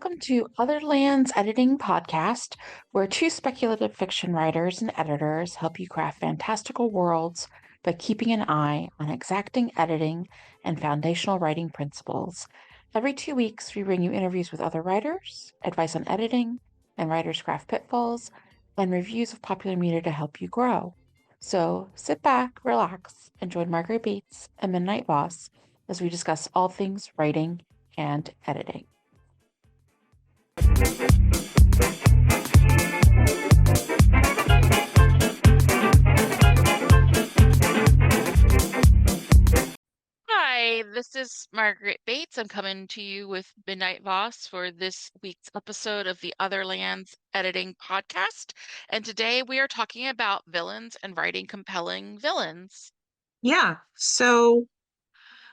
Welcome to Other Lands Editing Podcast, where two speculative fiction writers and editors help you craft fantastical worlds by keeping an eye on exacting editing and foundational writing principles. Every 2 weeks, we bring you interviews with other writers, advice on editing and writers' craft pitfalls, and reviews of popular media to help you grow. So sit back, relax, and join Margaret Bates and Midnight Voss as we discuss all things writing and editing. Hi, this is Margaret Bates. I'm coming to you with Midnight Voss for this week's episode of the Other Lands Editing Podcast. And today we are talking about villains and writing compelling villains. Yeah, so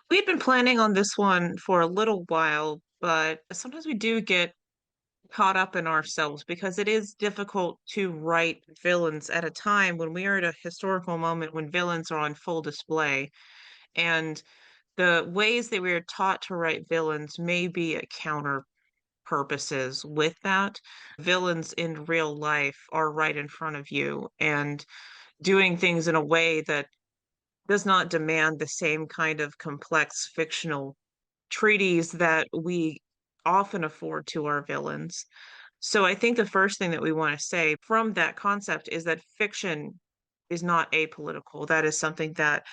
we'd been planning on this one for a little while, but sometimes we do get caught up in ourselves because it is difficult to write villains at a time when we are at a historical moment when villains are on full display. And the ways that we are taught to write villains may be at counter purposes with that. Villains in real life are right in front of you and doing things in a way that does not demand the same kind of complex fictional treaties that we often afford to our villains. So I think the first thing that we want to say from that concept is that fiction is not apolitical. That is something that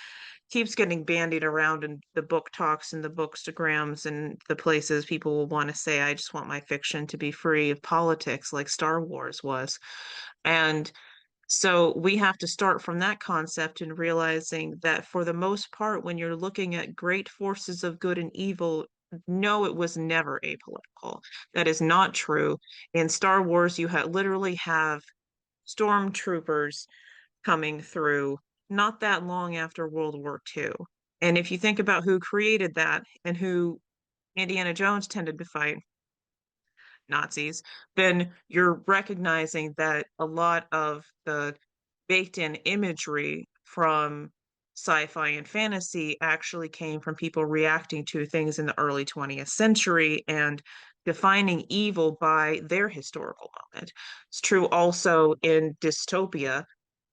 keeps getting bandied around in the book talks and the bookstagrams and the places people will want to say, I just want my fiction to be free of politics, like Star Wars was. And so we have to start from that concept and realizing that for the most part, when you're looking at great forces of good and evil, no, it was never apolitical. That is not true. In Star Wars, you literally have stormtroopers coming through not that long after World War II. And if you think about who created that and who Indiana Jones tended to fight, Nazis, then you're recognizing that a lot of the baked in imagery from sci-fi and fantasy actually came from people reacting to things in the early 20th century and defining evil by their historical moment. It's true also in dystopia.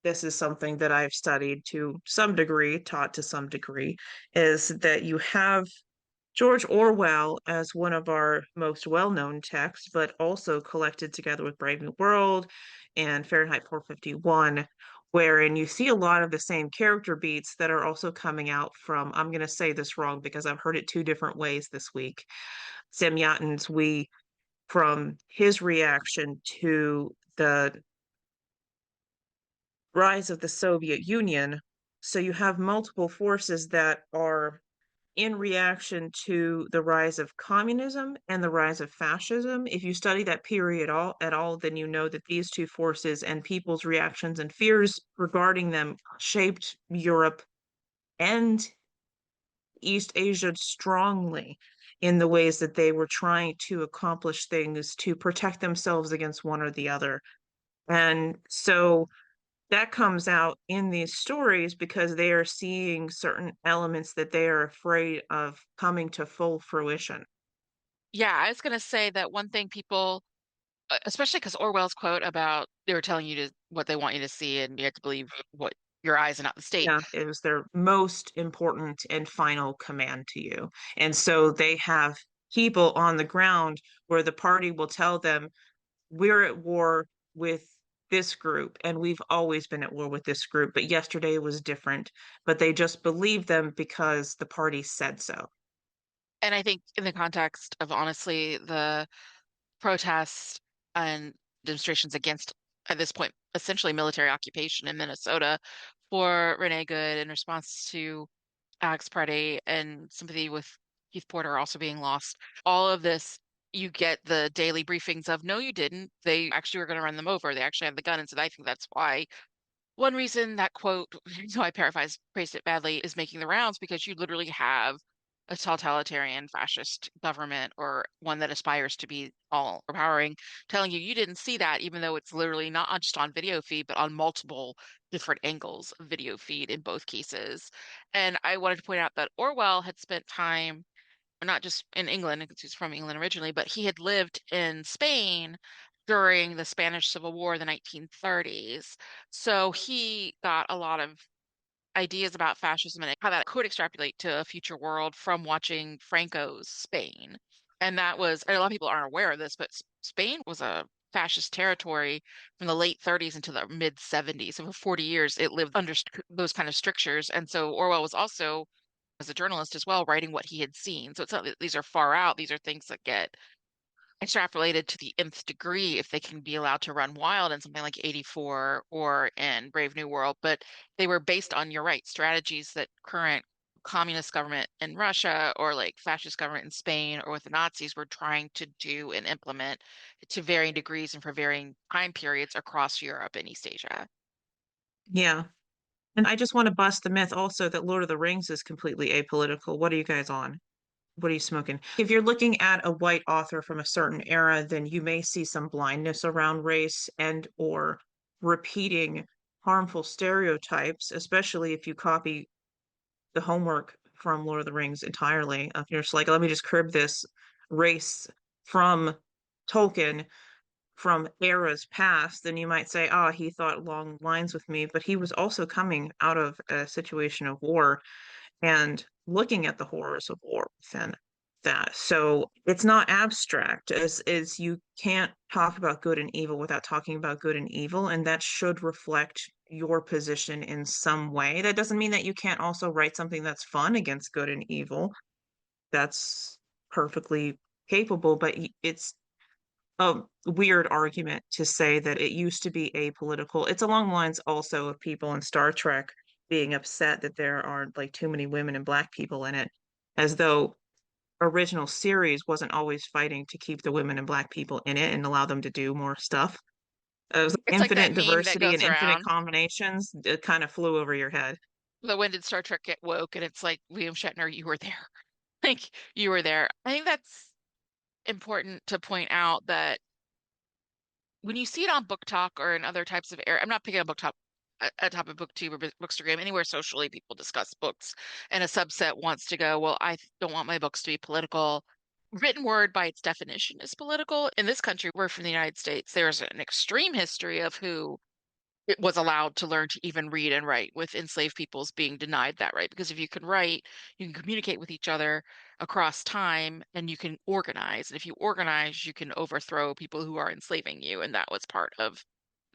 This is something that I've studied to some degree, taught to some degree, is that you have George Orwell as one of our most well-known texts, but also collected together with Brave New World and Fahrenheit 451, wherein you see a lot of the same character beats that are also coming out from, I'm going to say this wrong because I've heard it two different ways this week, Semyatin's We, from his reaction to the rise of the Soviet Union. So you have multiple forces that are in reaction to the rise of communism and the rise of fascism. If you study that period at all, then you know that these two forces and people's reactions and fears regarding them shaped Europe and East Asia strongly in the ways that they were trying to accomplish things to protect themselves against one or the other. And so that comes out in these stories because they are seeing certain elements that they are afraid of coming to full fruition. Yeah, I was going to say that one thing people, especially because Orwell's quote about they were telling you to what they want you to see and you have to believe what your eyes and not the state. Yeah, it was their most important and final command to you. And so they have people on the ground where the party will tell them, we're at war with this group and we've always been at war with this group, but yesterday was different. But they just believe them because the party said so. And I think in the context of honestly the protests and demonstrations against, at this point, essentially military occupation in Minnesota for Renee Good in response to Alex Party and sympathy with Keith Porter also being lost. All of this, you get the daily briefings of, no, you didn't. They actually were going to run them over. They actually have the gun. And so I think that's why one reason that quote, so I paraphrased it badly, is making the rounds because you literally have a totalitarian fascist government or one that aspires to be all empowering, telling you you didn't see that, even though it's literally not just on video feed, but on multiple different angles of video feed in both cases. And I wanted to point out that Orwell had spent time not just in England, because he's from England originally, but he had lived in Spain during the Spanish Civil War, the 1930s. So he got a lot of ideas about fascism and how that could extrapolate to a future world from watching Franco's Spain. And that was, and a lot of people aren't aware of this, but Spain was a fascist territory from the late 30s into the mid 70s. So for 40 years, it lived under those kind of strictures. And so Orwell was also, as a journalist as well, writing what he had seen. So it's not that these are far out, these are things that get extrapolated to the nth degree if they can be allowed to run wild in something like 84 or in Brave New World. But they were based on, you're right, strategies that current communist government in Russia or like fascist government in Spain or with the Nazis were trying to do and implement to varying degrees and for varying time periods across Europe and East Asia. Yeah. And I just want to bust the myth also that Lord of the Rings is completely apolitical. What are you guys on? What are you smoking? If you're looking at a white author from a certain era, then you may see some blindness around race and or repeating harmful stereotypes, especially if you copy the homework from Lord of the Rings entirely. If you're just like, let me just crib this race from Tolkien from eras past, then you might say, ah, he thought along lines with me, but he was also coming out of a situation of war and looking at the horrors of war within that. So it's not abstract as you can't talk about good and evil without talking about good and evil, and that should reflect your position in some way. That doesn't mean that you can't also write something that's fun against good and evil. That's perfectly capable, but it's a weird argument to say that it used to be apolitical. It's along the lines also of people in Star Trek being upset that there are like too many women and black people in it, as though original series wasn't always fighting to keep the women and black people in it and allow them to do more stuff. It was It's like that infinite meme that diversity and goes infinite around. combinations. It kind of flew over your head. The when did Star Trek get woke? And it's like, William Shatner, you were there. Like you were there. I think that's important to point out that when you see it on Book Talk or in other types of air, I'm not picking a book talk, a top of booktube or bookstagram, anywhere socially people discuss books, and a subset wants to go, well, I don't want my books to be political. Written word by its definition is political. In this country, we're from the United States. There's an extreme history of who it was allowed to learn to even read and write, with enslaved peoples being denied that right. Because if you can write, you can communicate with each other across time and you can organize. And if you organize, you can overthrow people who are enslaving you. And that was part of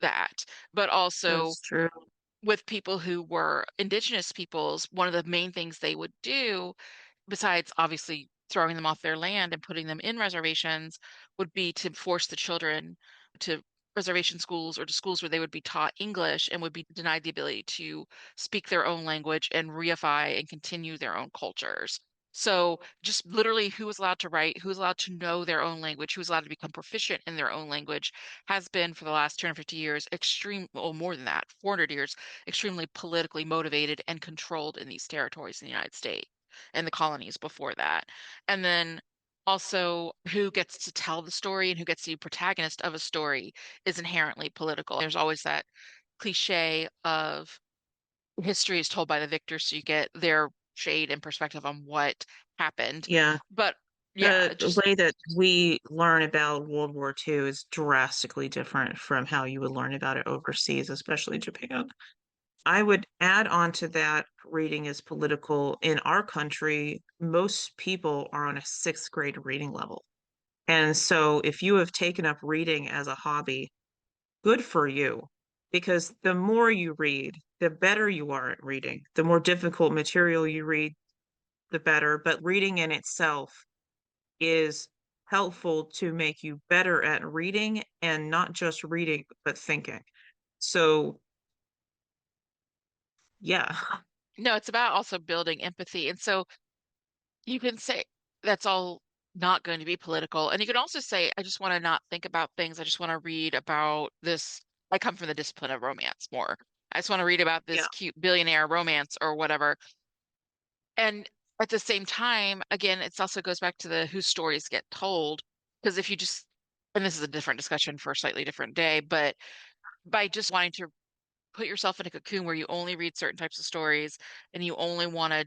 that. But also That's true. with people who were indigenous peoples, one of the main things they would do, besides obviously throwing them off their land and putting them in reservations, would be to force the children to reservation schools or to schools where they would be taught English and would be denied the ability to speak their own language and reify and continue their own cultures. So just literally who was allowed to write, who was allowed to know their own language, who was allowed to become proficient in their own language has been for the last 250 years extreme, or more than that, 400 years, extremely politically motivated and controlled in these territories in the United States and the colonies before that. And then also who gets to tell the story and who gets to be protagonist of a story is inherently political. There's always that cliche of history is told by the victor, so you get their shade and perspective on what happened. Yeah. But yeah, The just way that we learn about World War II is drastically different from how you would learn about it overseas, especially Japan. I would add on to that reading is political. In our country, most people are on a sixth grade reading level. And so if you have taken up reading as a hobby, good for you. Because the more you read, the better you are at reading. The more difficult material you read, the better. But reading in itself is helpful to make you better at reading and not just reading, but thinking. So, yeah. no, it's about also building empathy. And so you can say that's all not going to be political. And you can also say, I just want to not think about things. I just want to read about this. I come from the discipline of romance more. I just want to read about Yeah. this cute billionaire romance or whatever. And at the same time, again, it also goes back to the whose stories get told. Because if you just, and this is a different discussion for a slightly different day, but by just wanting to put yourself in a cocoon where you only read certain types of stories and you only want to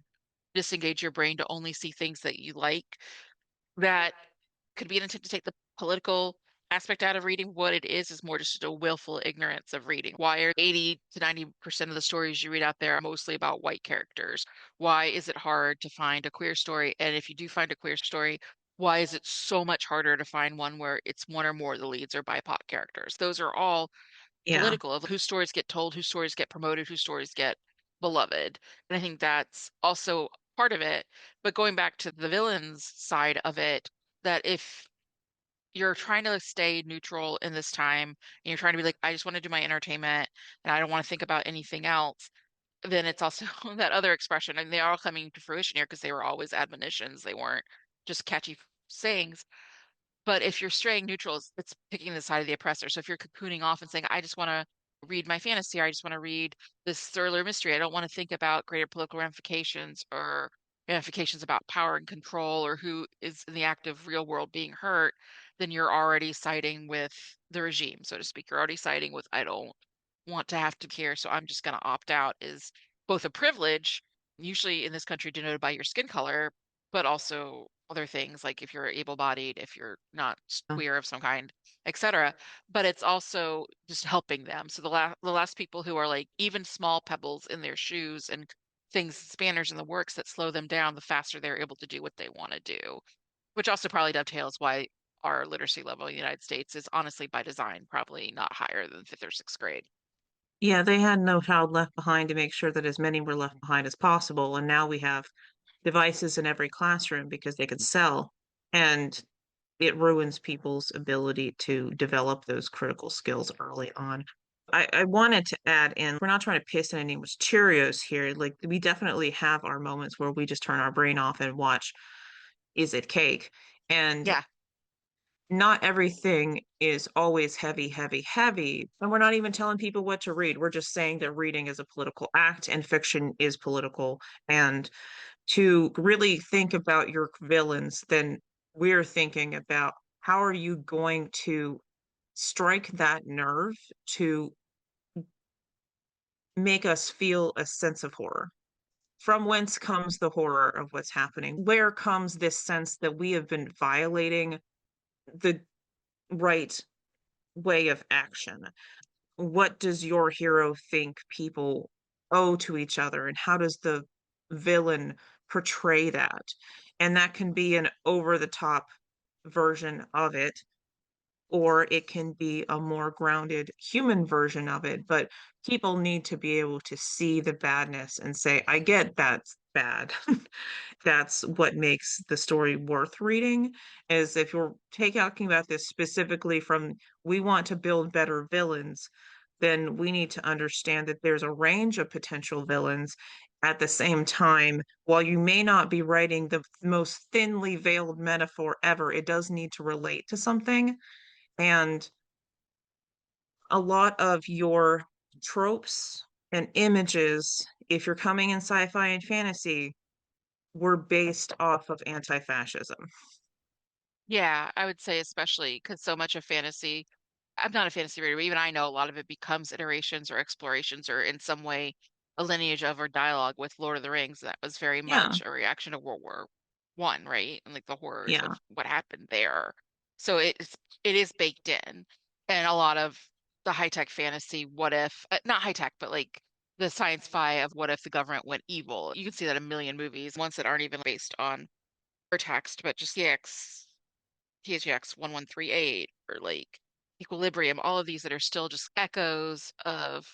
disengage your brain to only see things that you like, that could be an attempt to take the political aspect out of reading. What it is more just a willful ignorance of reading. Why are 80 to 90% of the stories you read out there are mostly about white characters? Why is it hard to find a queer story? And if you do find a queer story, why is it so much harder to find one where it's one or more of the leads are BIPOC characters? Those are all Yeah. political of whose stories get told, whose stories get promoted, whose stories get beloved. And I think that's also part of it. But going back to the villains side of it, that if you're trying to stay neutral in this time and you're trying to be like, I just want to do my entertainment and I don't want to think about anything else, then it's also that other expression. And they are all coming to fruition here because they were always admonitions. They weren't just catchy sayings. But if you're straying neutral, it's picking the side of the oppressor. So if you're cocooning off and saying, I just want to read my fantasy, or I just want to read this thriller mystery, I don't want to think about greater political ramifications or ramifications about power and control or who is in the active real world being hurt, then you're already siding with the regime, so to speak. You're already siding with, I don't want to have to care, so I'm just going to opt out, is both a privilege, usually in this country denoted by your skin color, but also other things like if you're able-bodied, if you're not queer of some kind, etc. But it's also just helping them. So the last people who are like even small pebbles in their shoes and things, spanners in the works that slow them down, the faster they're able to do what they want to do. Which also probably dovetails why our literacy level in the United States is honestly by design probably not higher than fifth or sixth grade. Yeah, they had no child left behind to make sure that as many were left behind as possible. And now we have devices in every classroom because they could sell. And it ruins people's ability to develop those critical skills early on. I wanted to add in, we're not trying to piss in anyone's Cheerios here. Like, we definitely have our moments where we just turn our brain off and watch Is It Cake? And Yeah. not everything is always heavy, heavy, heavy. And we're not even telling people what to read. We're just saying that reading is a political act and fiction is political. And to really think about your villains, then we're thinking about how are you going to strike that nerve to make us feel a sense of horror. From whence comes the horror of what's happening? Where comes this sense that we have been violating the right way of action? What does your hero think people owe to each other, and how does the villain portray that? And that can be an over the top version of it, or it can be a more grounded human version of it. But people need to be able to see the badness and say, I get that's bad. That's what makes the story worth reading. Is if you're talking about this specifically from we want to build better villains, then we need to understand that there's a range of potential villains. At the same time, while you may not be writing the most thinly veiled metaphor ever, it does need to relate to something. And a lot of your tropes and images, if you're coming in sci-fi and fantasy, were based off of anti-fascism. Yeah, I would say especially because so much of fantasy, I'm not a fantasy reader, but even I know a lot of it becomes iterations or explorations or in some way a lineage of or dialogue with Lord of the Rings. That was very Yeah, much a reaction to World War One, right? And like the horrors yeah. of what happened there. So it is baked in. And a lot of the high-tech fantasy, what if, not high-tech, but like the science fi of what if the government went evil. You can see that in a million movies, ones that aren't even based on or text, but just THX 1138 or like Equilibrium, all of these that are still just echoes of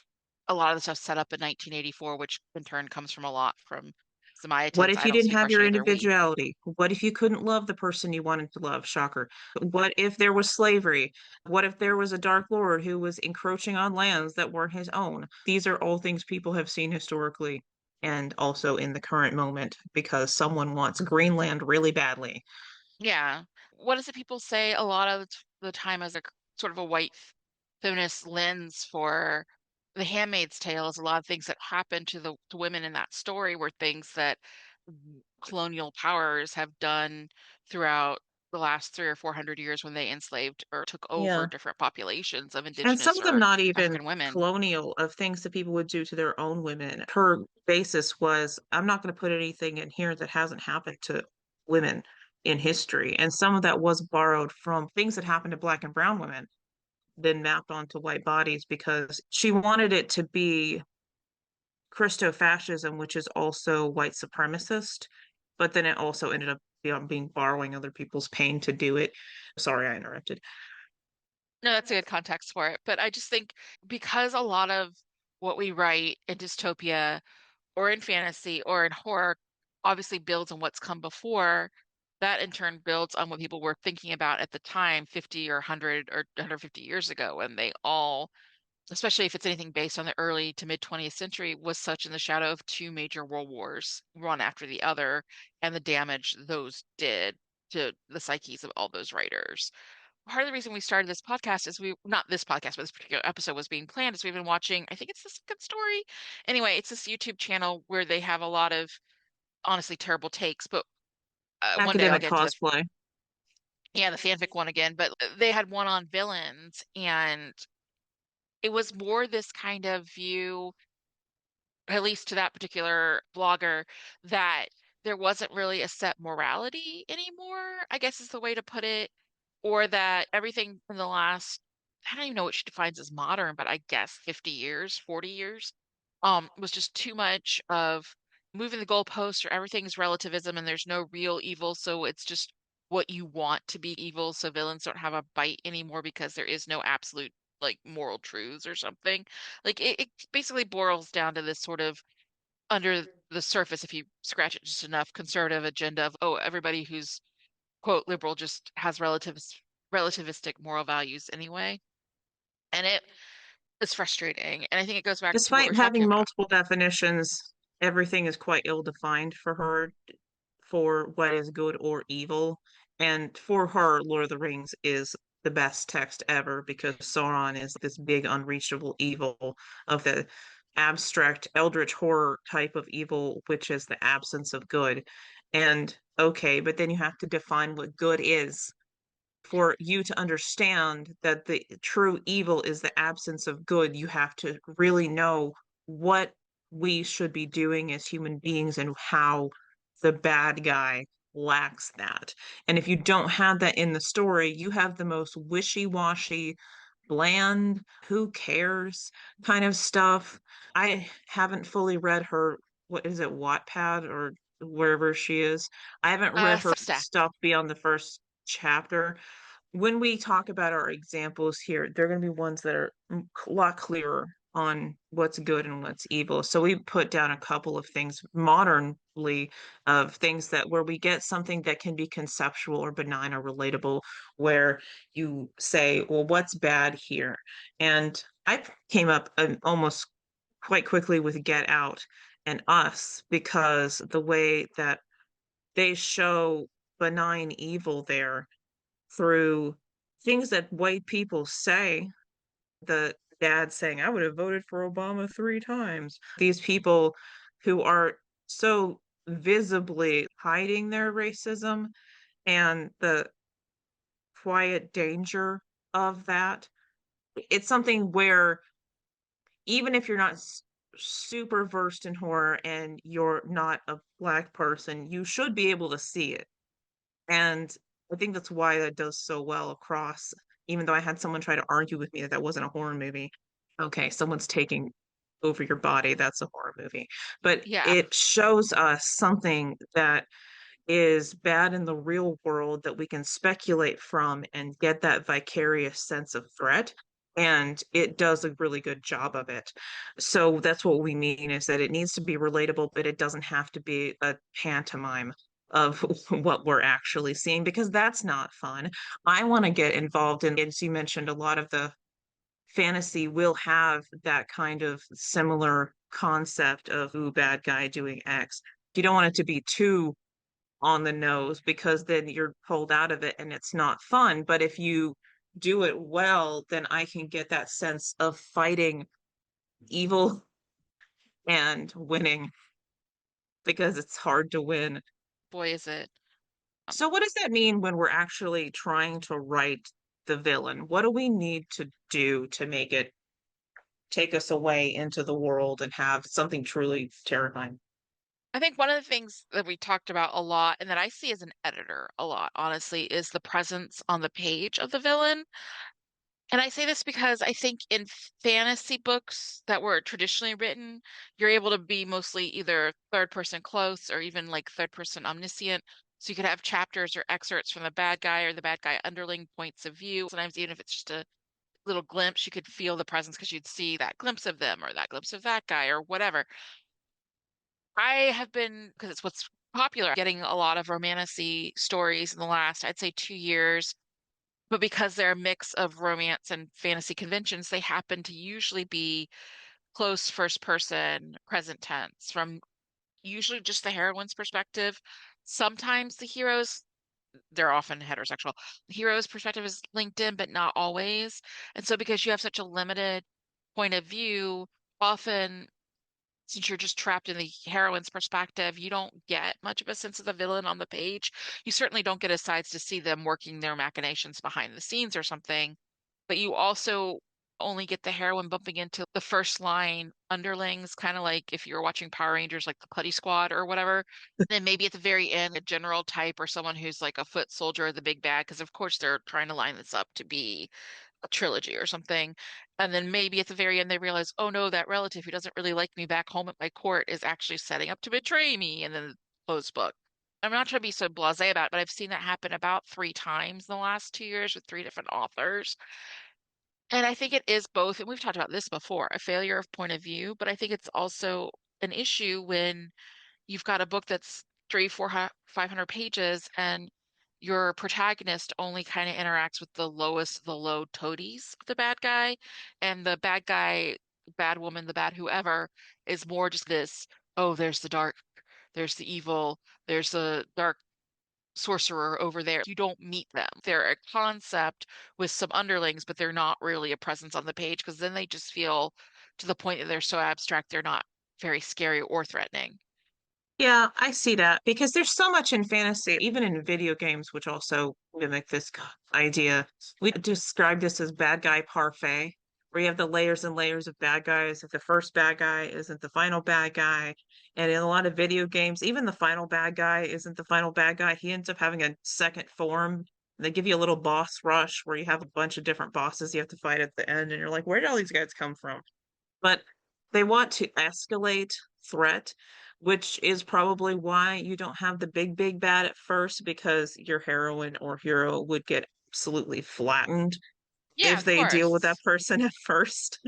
a lot of the stuff set up in 1984, which in turn comes from a lot from What Samaritans. if I you don't didn't speak have much of your either. We, individuality? What if you couldn't love the person you wanted to love? Shocker. What if there was slavery? What if there was a dark lord who was encroaching on lands that weren't his own? These are all things people have seen historically and also in the current moment because someone wants Greenland really badly. yeah. What does it people say a lot of the time as a sort of a white feminist lens for The Handmaid's Tale is a lot of things that happen to the to women in that story were things that colonial powers have done throughout the last 300 or 400 years when they enslaved or took over Yeah. different populations of And some indigenous of them or not even African women. colonial, of things that people would do to their own women. Her basis was, I'm not going to put anything in here that hasn't happened to women in history. And some of that was borrowed from things that happened to Black and brown women, then mapped onto white bodies, because she wanted it to be Christo-fascism, which is also white supremacist, but then it also ended up being borrowing other people's pain to do it. Sorry, I interrupted. No, that's a good context for it. But I just think because a lot of what we write in dystopia or in fantasy or in horror obviously builds on what's come before, that in turn builds on what people were thinking about at the time, 50 or 100 or 150 years ago, when they all, especially if it's anything based on the early to mid 20th century, was such in the shadow of two major world wars, one after the other, and the damage those did to the psyches of all those writers. Part of the reason we started this podcast is not this podcast, but this particular episode was being planned is we've been watching, I think it's the second story. Anyway, it's this YouTube channel where they have a lot of honestly terrible takes, but one day I'll Academic get into cosplay. yeah, the fanfic one again, but they had one on villains, and it was more this kind of view, at least to that particular blogger, that there wasn't really a set morality anymore, I guess is the way to put it, or that everything in the last, I don't even know what she defines as modern, but I guess 50 years, 40 years, was just too much of moving the goalposts, or everything's relativism and there's no real evil, so it's just what you want to be evil, so villains don't have a bite anymore because there is no absolute like moral truths or something. Like it basically boils down to this sort of under the surface, if you scratch it just enough, conservative agenda of, oh, everybody who's quote liberal just has relativistic moral values anyway. And it is frustrating. And I think it goes back to what Despite we're talking having about. multiple definitions, everything is quite ill-defined for her, for what is good or evil. And for her, Lord of the Rings is the best text ever, because Sauron is this big unreachable evil of the abstract eldritch horror type of evil, which is the absence of good. And okay, but then you have to define what good is. For you to understand that the true evil is the absence of good, you have to really know what we should be doing as human beings and how the bad guy lacks that. And if you don't have that in the story, you have the most wishy-washy, bland, who cares kind of stuff. I haven't fully read her, what is it, Wattpad or wherever she is. I haven't read her Substack. stuff beyond the first chapter. When we talk about our examples here, they're going to be ones that are a lot clearer on what's good and what's evil. So we put down a couple of things modernly, of things that where we get something that can be conceptual or benign or relatable, where you say, well, what's bad here? And I came up almost quite quickly with Get Out and Us, because the way that they show benign evil there through things that white people say. The dad saying, I would have voted for Obama 3 times. These people who are so visibly hiding their racism, and the quiet danger of that. It's something where even if you're not super versed in horror and you're not a Black person, you should be able to see it. And I think that's why that does so well across, even though I had someone try to argue with me that that wasn't a horror movie. Okay, someone's taking over your body, that's a horror movie. But Yeah. it shows us something that is bad in the real world that we can speculate from and get that vicarious sense of threat. And it does a really good job of it. So that's what we mean, is that it needs to be relatable, but it doesn't have to be a pantomime of what we're actually seeing, because that's not fun. I want to get involved in, as you mentioned, a lot of the fantasy will have that kind of similar concept of, ooh, bad guy doing X. You don't want it to be too on the nose, because then you're pulled out of it and it's not fun. But if you do it well, then I can get that sense of fighting evil and winning, because it's hard to win. Boy, is it. So what does that mean when we're actually trying to write the villain? What do we need to do to make it take us away into the world and have something truly terrifying? I think one of the things that we talked about a lot and that I see as an editor a lot, honestly, is the presence on the page of the villain. And I say this because I think in fantasy books that were traditionally written, you're able to be mostly either third person close or even like third person omniscient. So you could have chapters or excerpts from the bad guy or the bad guy underling points of view. Sometimes even if it's just a little glimpse, you could feel the presence because you'd see that glimpse of them or that glimpse of that guy or whatever. I have been, because it's what's popular, getting a lot of romantasy stories in the last, I'd say 2 years. But because they're a mix of romance and fantasy conventions, they happen to usually be close first person, present tense, from usually just the heroine's perspective. Sometimes the hero's, they're often heterosexual. The hero's perspective is linked in, but not always. And so because you have such a limited point of view, often since you're just trapped in the heroine's perspective, you don't get much of a sense of the villain on the page. You certainly don't get a sides to see them working their machinations behind the scenes or something, but you also only get the heroine bumping into the first line underlings, kind of like if you're watching Power Rangers, like the Putty Squad or whatever. Then maybe at the very end, a general type or someone who's like a foot soldier or the big bad, because of course they're trying to line this up to be a trilogy or something. And then maybe at the very end they realize, oh no, that relative who doesn't really like me back home at my court is actually setting up to betray me. And then close book. I'm not trying to be so blasé about it, but I've seen that happen about 3 times in the last 2 years with 3 different authors. And I think it is both, and we've talked about this before, a failure of point of view, but I think it's also an issue when you've got a book that's 500 pages and your protagonist only kind of interacts with the lowest, the low toadies of the bad guy, and the bad guy, bad woman, the bad whoever is more just this, oh, there's the dark, there's the evil, there's the dark sorcerer over there. You don't meet them. They're a concept with some underlings, but they're not really a presence on the page because then they just feel to the point that they're so abstract, they're not very scary or threatening. Yeah, I see that because there's so much in fantasy, even in video games, which also mimic this idea. We describe this as bad guy parfait, where you have the layers and layers of bad guys. If the first bad guy isn't the final bad guy, and in a lot of video games, even the final bad guy isn't the final bad guy. He ends up having a second form. They give you a little boss rush where you have a bunch of different bosses you have to fight at the end, and you're like, where did all these guys come from? But they want to escalate threat, which is probably why you don't have the big, big bad at first, because your heroine or hero would get absolutely flattened Yeah, if of they deal with that course. person at first.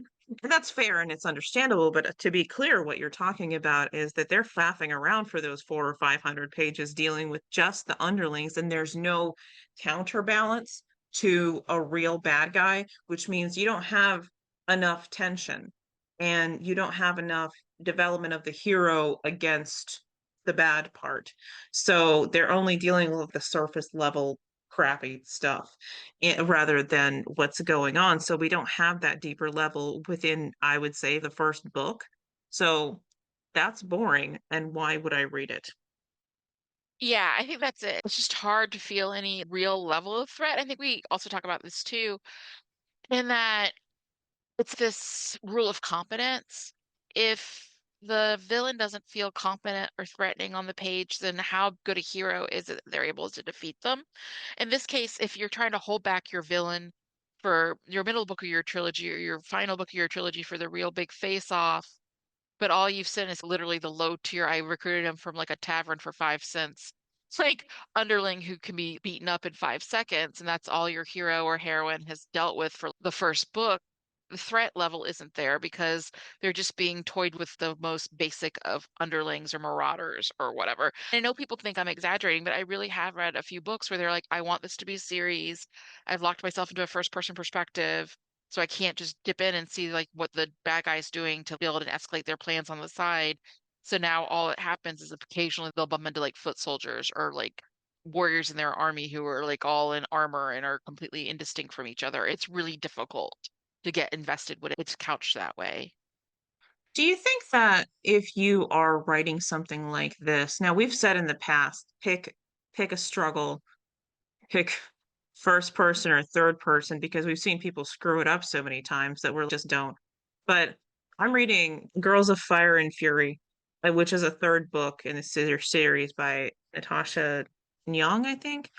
And that's fair and it's understandable, but to be clear, what you're talking about is that they're faffing around for those 400 or 500 pages dealing with just the underlings, and there's no counterbalance to a real bad guy, which means you don't have enough tension and you don't have enough development of the hero against the bad part. So they're only dealing with the surface level crappy stuff rather than what's going on. So we don't have that deeper level within, I would say, the first book. So that's boring. And why would I read it? Yeah, I think that's it. It's just hard to feel any real level of threat. I think we also talk about this too, in that it's this rule of competence. If the villain doesn't feel competent or threatening on the page, then how good a hero is it that they're able to defeat them? In this case, if you're trying to hold back your villain for your middle book of your trilogy or your final book of your trilogy for the real big face off, but all you've sent is literally the low tier. I recruited him from like a tavern for 5 cents. It's like underling who can be beaten up in 5 seconds, and that's all your hero or heroine has dealt with for the first book. The threat level isn't there because they're just being toyed with the most basic of underlings or marauders or whatever. I know people think I'm exaggerating, but I really have read a few books where they're like, I want this to be a series. I've locked myself into a first person perspective. So I can't just dip in and see like what the bad guy's doing to build and escalate their plans on the side. So now all that happens is occasionally they'll bump into like foot soldiers or like warriors in their army who are like all in armor and are completely indistinct from each other. It's really difficult to get invested when it's couched that way. Do you think that if you are writing something like this, now we've said in the past, pick a struggle, pick first person or third person, because we've seen people screw it up so many times that we're just don't. But I'm reading Girls of Fire and Fury, which is a third book in the series by Natasha Nyong, I think.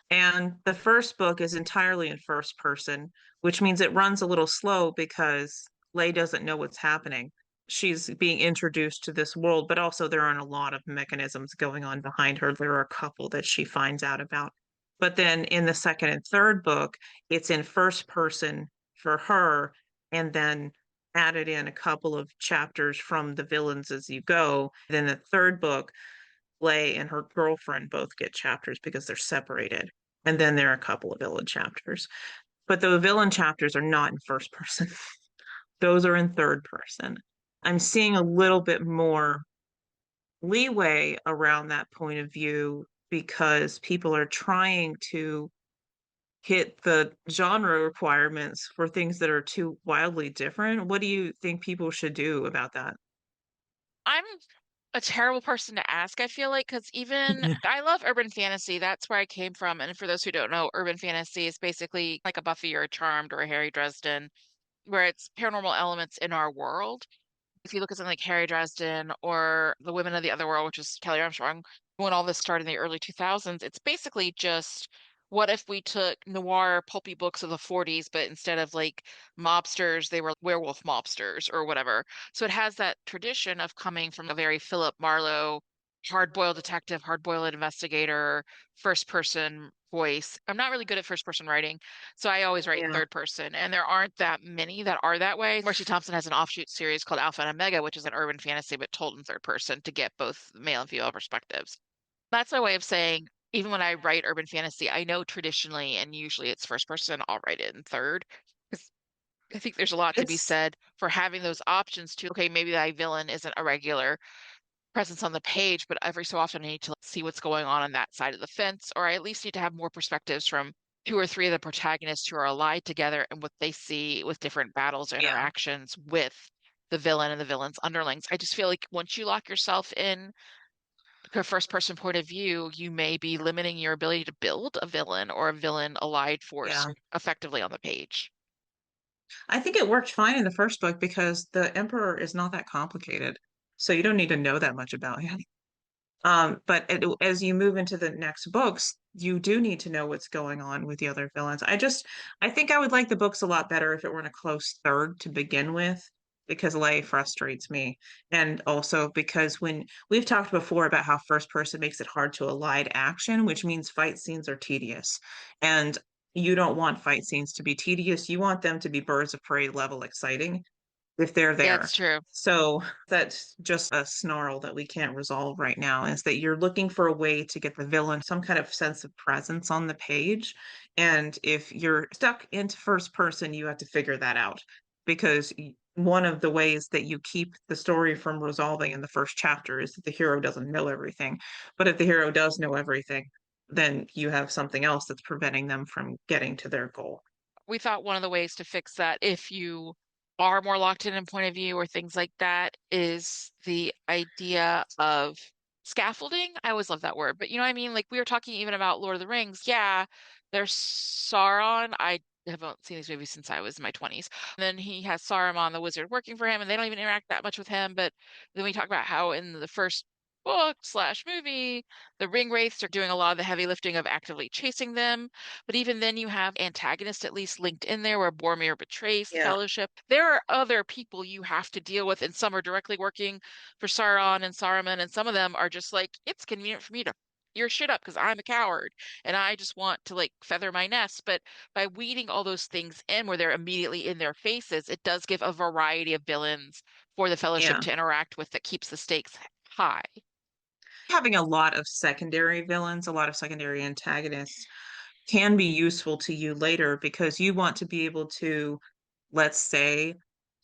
And the first book is entirely in first person, which means it runs a little slow because Lay doesn't know what's happening. She's being introduced to this world, but also there aren't a lot of mechanisms going on behind her. There are a couple that she finds out about. But then in the second and third book, it's in first person for her, and then added in a couple of chapters from the villains as you go. Then the third book, Lay and her girlfriend both get chapters because they're separated. And then there are a couple of villain chapters. But the villain chapters are not in first person. Those are in third person. I'm seeing a little bit more leeway around that point of view because people are trying to hit the genre requirements for things that are too wildly different. What do you think people should do about that? I'm a terrible person to ask, I feel like, because even I love urban fantasy. That's where I came from. And for those who don't know, urban fantasy is basically like a Buffy or a Charmed or a Harry Dresden, where it's paranormal elements in our world. If you look at something like Harry Dresden or The Women of the Other World, which is Kelly Armstrong, when all this started in the early 2000s, it's basically just what if we took noir pulpy books of the 40s, but instead of like mobsters, they were werewolf mobsters or whatever. So it has that tradition of coming from a very Philip Marlowe, hard-boiled detective, hard-boiled investigator, first person voice. I'm not really good at first person writing, so I always write in Yeah, third person, and there aren't that many that are that way. Marcy Thompson has an offshoot series called Alpha and Omega, which is an urban fantasy but told in third person to get both male and female perspectives. That's my way of saying, even when I write urban fantasy, I know traditionally and usually it's first person, I'll write it in third. 'Cause I think there's a lot to be it's said for having those options to, okay, maybe that villain isn't a regular presence on the page, but every so often I need to see what's going on that side of the fence, or I at least need to have more perspectives from two or three of the protagonists who are allied together and what they see with different battles or yeah. interactions with the villain and the villain's underlings. I just feel like once you lock yourself in to a first person point of view, you may be limiting your ability to build a villain or a villain allied force Yeah. effectively on the page. I think it worked fine in the first book because the Emperor is not that complicated. So you don't need to know that much about him. But as you move into the next books, you do need to know what's going on with the other villains. I think I would like the books a lot better if it were in a close third to begin with, because Lay frustrates me. And also because when we've talked before about how first person makes it hard to elide action, which means fight scenes are tedious. And you don't want fight scenes to be tedious. You want them to be birds of prey level exciting if they're Yeah, there. it's true. So that's just a snarl that we can't resolve right now is that you're looking for a way to get the villain some kind of sense of presence on the page. And if you're stuck into first person, you have to figure that out because one of the ways that you keep the story from resolving in the first chapter is that the hero doesn't know everything. But if the hero does know everything, then you have something else that's preventing them from getting to their goal. We thought one of the ways to fix that, if you are more locked in point of view or things like that, is the idea of scaffolding. I always love that word, but you know what I mean? Like we were talking even about Lord of the Rings. Yeah, there's Sauron. I haven't seen these movies since I was in my 20s. And then he has Saruman, the wizard, working for him, and they don't even interact that much with him. But then we talk about how in the first book slash movie, the ring wraiths are doing a lot of the heavy lifting of actively chasing them. But even then, you have antagonists at least linked in there where Boromir betrays the Yeah, Fellowship. There are other people you have to deal with, and some are directly working for Sauron and Saruman, and some of them are just like, it's convenient for me to your shit up because I'm a coward and I just want to like feather my nest. But by weeding all those things in where they're immediately in their faces, it does give a variety of villains for the Fellowship yeah. to interact with that keeps the stakes high. Having a lot of secondary villains, a lot of secondary antagonists can be useful to you later because you want to be able to, let's say,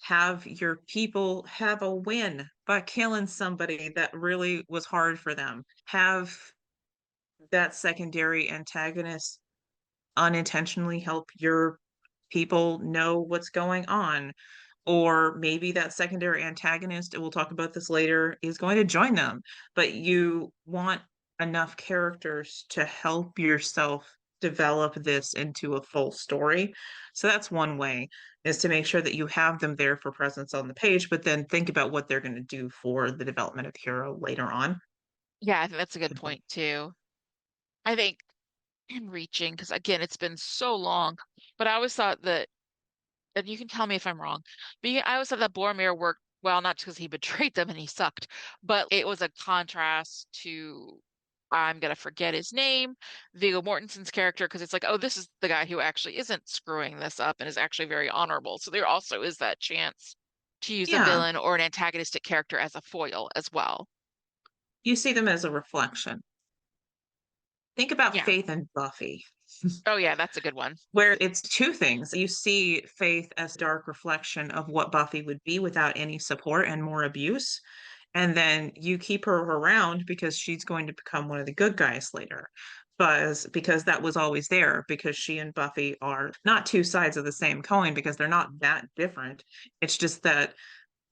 have your people have a win by killing somebody that really was hard for them. Have that secondary antagonist unintentionally help your people know what's going on. Or maybe that secondary antagonist, and we'll talk about this later, is going to join them. But you want enough characters to help yourself develop this into a full story. So that's one way, is to make sure that you have them there for presence on the page, but then think about what they're going to do for the development of the hero later on. Yeah, I think that's a good point too. I think I'm reaching because again, it's been so long, but I always thought that, and you can tell me if I'm wrong, but I always thought that Boromir worked well, not because he betrayed them and he sucked, but it was a contrast to, I'm gonna forget his name, Viggo Mortensen's character, because it's like, oh, this is the guy who actually isn't screwing this up and is actually very honorable. So there also is that chance to use a Yeah, villain or an antagonistic character as a foil as well. you see them as a reflection. Think about Yeah. Faith and Buffy, Oh yeah, that's a good one. where it's two things. You see Faith as a dark reflection of what Buffy would be without any support and more abuse. And then you keep her around because she's going to become one of the good guys later. Because that was always there, because she and Buffy are not two sides of the same coin, because they're not that different. It's just that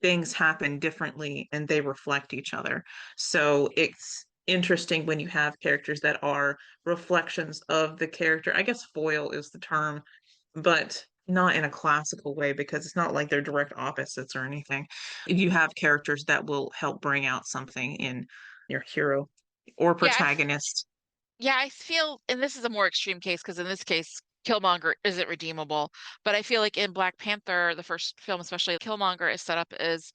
things happen differently and they reflect each other. So it's interesting when you have characters that are reflections of the character. I guess foil is the term, but not in a classical way, because it's not like they're direct opposites or anything. You have characters that will help bring out something in your hero or Yeah, protagonist. yeah, I feel, and this is a more extreme case because in this case, Killmonger isn't redeemable. But I feel like in Black Panther, the first film, especially, Killmonger is set up as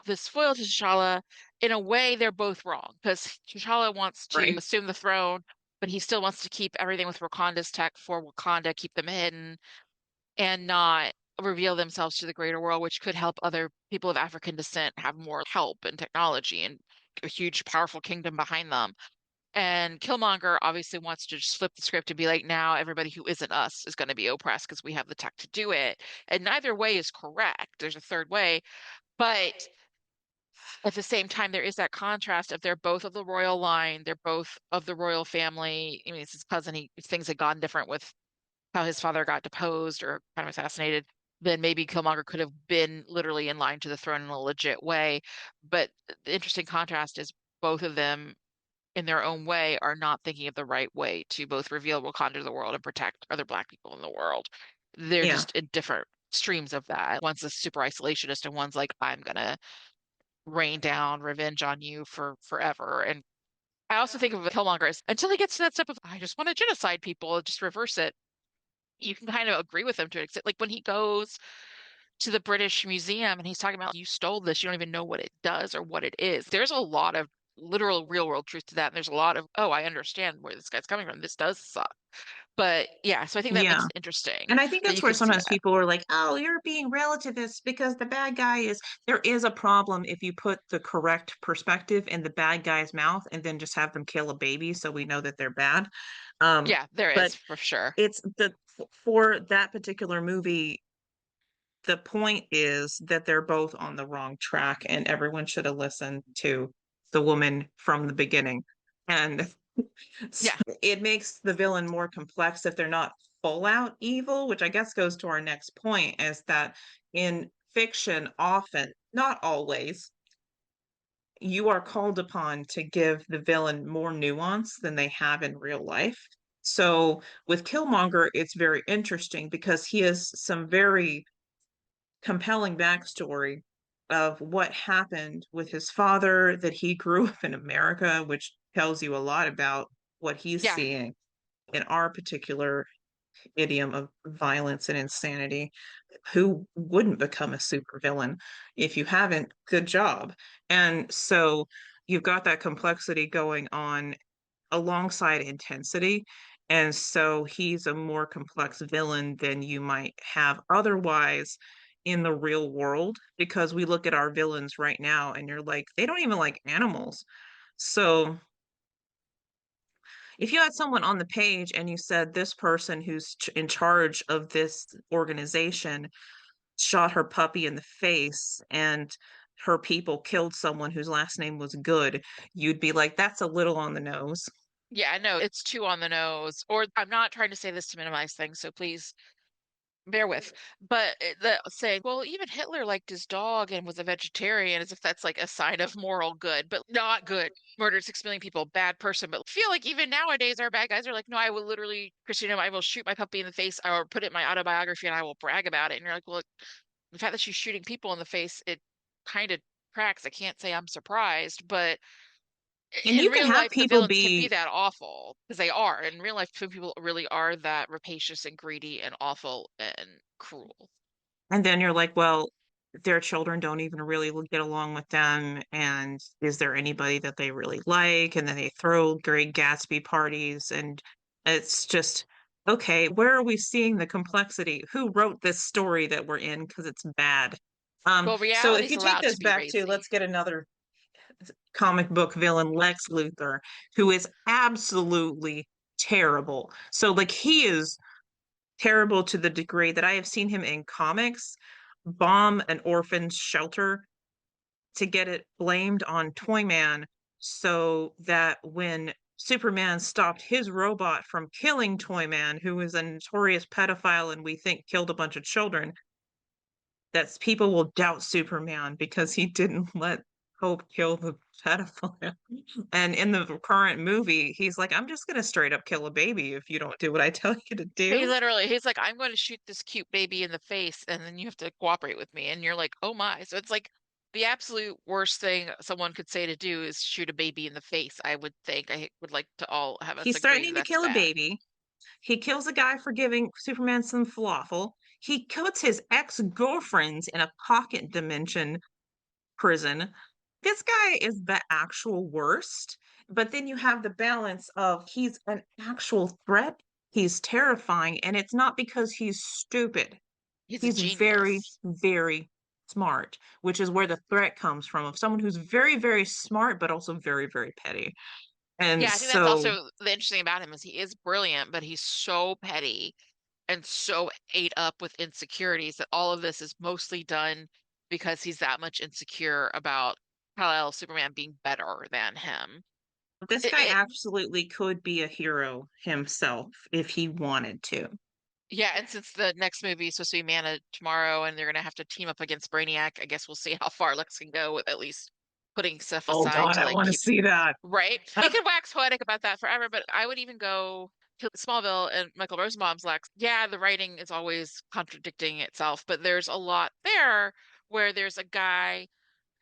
this foil to T'Challa. In a way, they're both wrong because T'Challa wants to Right. assume the throne, but he still wants to keep everything with Wakanda's tech for Wakanda, keep them hidden, and not reveal themselves to the greater world, which could help other people of African descent have more help and technology and a huge, powerful kingdom behind them. And Killmonger obviously wants to just flip the script and be like, now everybody who isn't us is going to be oppressed because we have the tech to do it. And neither way is correct. There's a third way. But at the same time, there is that contrast of they're both of the royal line, they're both of the royal family. I mean, it's his cousin. If things had gone different with how his father got deposed or kind of assassinated, then maybe Killmonger could have been literally in line to the throne in a legit way. But the interesting contrast is both of them in their own way are not thinking of the right way to both reveal Wakanda to the world and protect other Black people in the world. They're Yeah. just in different streams of that. One's a super isolationist and one's like, I'm gonna rain down revenge on you for forever. And I also think of Killmonger as until he gets to that step of I just want to genocide people, just reverse it. You can kind of agree with him to an extent. Like when he goes to the British Museum and he's talking about you stole this, you don't even know what it does or what it is. There's a lot of literal real world truth to that. And there's a lot of, oh, I understand where this guy's coming from. This does suck. But yeah, so I think that makes Yeah. it interesting And I think that that's you where can see sometimes that. people are like, oh, you're being relativist because the bad guy is, there is a problem if you put the correct perspective in the bad guy's mouth and then just have them kill a baby so we know that they're bad. Um, Yeah, there is but for sure. it's for that particular movie, the point is that they're both on the wrong track and everyone should have listened to the woman from the beginning. And Yeah, it makes the villain more complex if they're not full out evil, which I guess goes to our next point, is that in fiction, often, not always, you are called upon to give the villain more nuance than they have in real life. So with Killmonger, it's very interesting because he has some very compelling backstory of what happened with his father, that he grew up in America, which tells you a lot about what he's yeah, seeing in our particular idiom of violence and insanity. Who wouldn't become a supervillain if you haven't? Good job. And so you've got that complexity going on alongside intensity. And so he's a more complex villain than you might have otherwise in the real world, because we look at our villains right now and you're like, they don't even like animals. So if you had someone on the page and you said this person who's in charge of this organization shot her puppy in the face and her people killed someone whose last name was Good, you'd be like, that's a little on the nose. yeah, no, it's too on the nose. Or I'm not trying to say this to minimize things, so please bear with. But the saying, well, even Hitler liked his dog and was a vegetarian, as if that's like a sign of moral good, but not good. Murdered 6 million people, bad person. But I feel like even nowadays, our bad guys are like, no, I will literally, Christina, I will shoot my puppy in the face. I will put it in my autobiography and I will brag about it. And you're like, well, the fact that she's shooting people in the face, it kind of tracks. I can't say I'm surprised, but And in you can real have life, the people villains can be be, that awful because they are. In real life, some people really are that rapacious and greedy and awful and cruel. and then you're like, well, their children don't even really get along with them. And is there anybody that they really like? And then they throw Great Gatsby parties. And it's just, okay, where are we seeing the complexity? Who wrote this story that we're in? Because it's bad. Well, So if reality's you take allowed to this be back to, racy. let's get another comic book villain, Lex Luthor, who is absolutely terrible. So like he is terrible to the degree that I have seen him in comics bomb an orphan's shelter to get it blamed on Toyman so that when Superman stopped his robot from killing Toyman, who is a notorious pedophile and we think killed a bunch of children, that people will doubt Superman because he didn't let Hope kill the pedophile. And in the current movie, he's like, I'm just going to straight up kill a baby if you don't do what I tell you to He do. literally, he's like, I'm going to shoot this cute baby in the face, and then you have to cooperate with me. And you're like, oh my. So it's like the absolute worst thing someone could say to do is shoot a baby in the face, I would think. I would like to all have us He's agree threatening that to that's kill a bad. baby. He kills a guy for giving Superman some falafel. He puts his ex-girlfriends in a pocket dimension prison. This guy is the actual worst. But then you have the balance of he's an actual threat. He's terrifying. And it's not because he's stupid. He's a He's very, genius. very smart, which is where the threat comes from of someone who's very, very smart, but also very, very petty. And Yeah, I think that's so also the interesting about him is he is brilliant, but he's so petty and so ate up with insecurities that all of this is mostly done because he's that much insecure about Kal-El Superman being better than him. this It, guy it, absolutely could be a hero himself if he wanted to. yeah, and since the next movie is supposed to be Mana tomorrow and they're gonna have to team up against Brainiac, I guess we'll see how far Lex can go with at least putting stuff Oh aside God, to I like want to keep see that. right. You can wax poetic about that forever, but I would even go to Smallville and Michael Rosenbaum's Lex. Yeah, the writing is always contradicting itself, but there's a lot there where there's a guy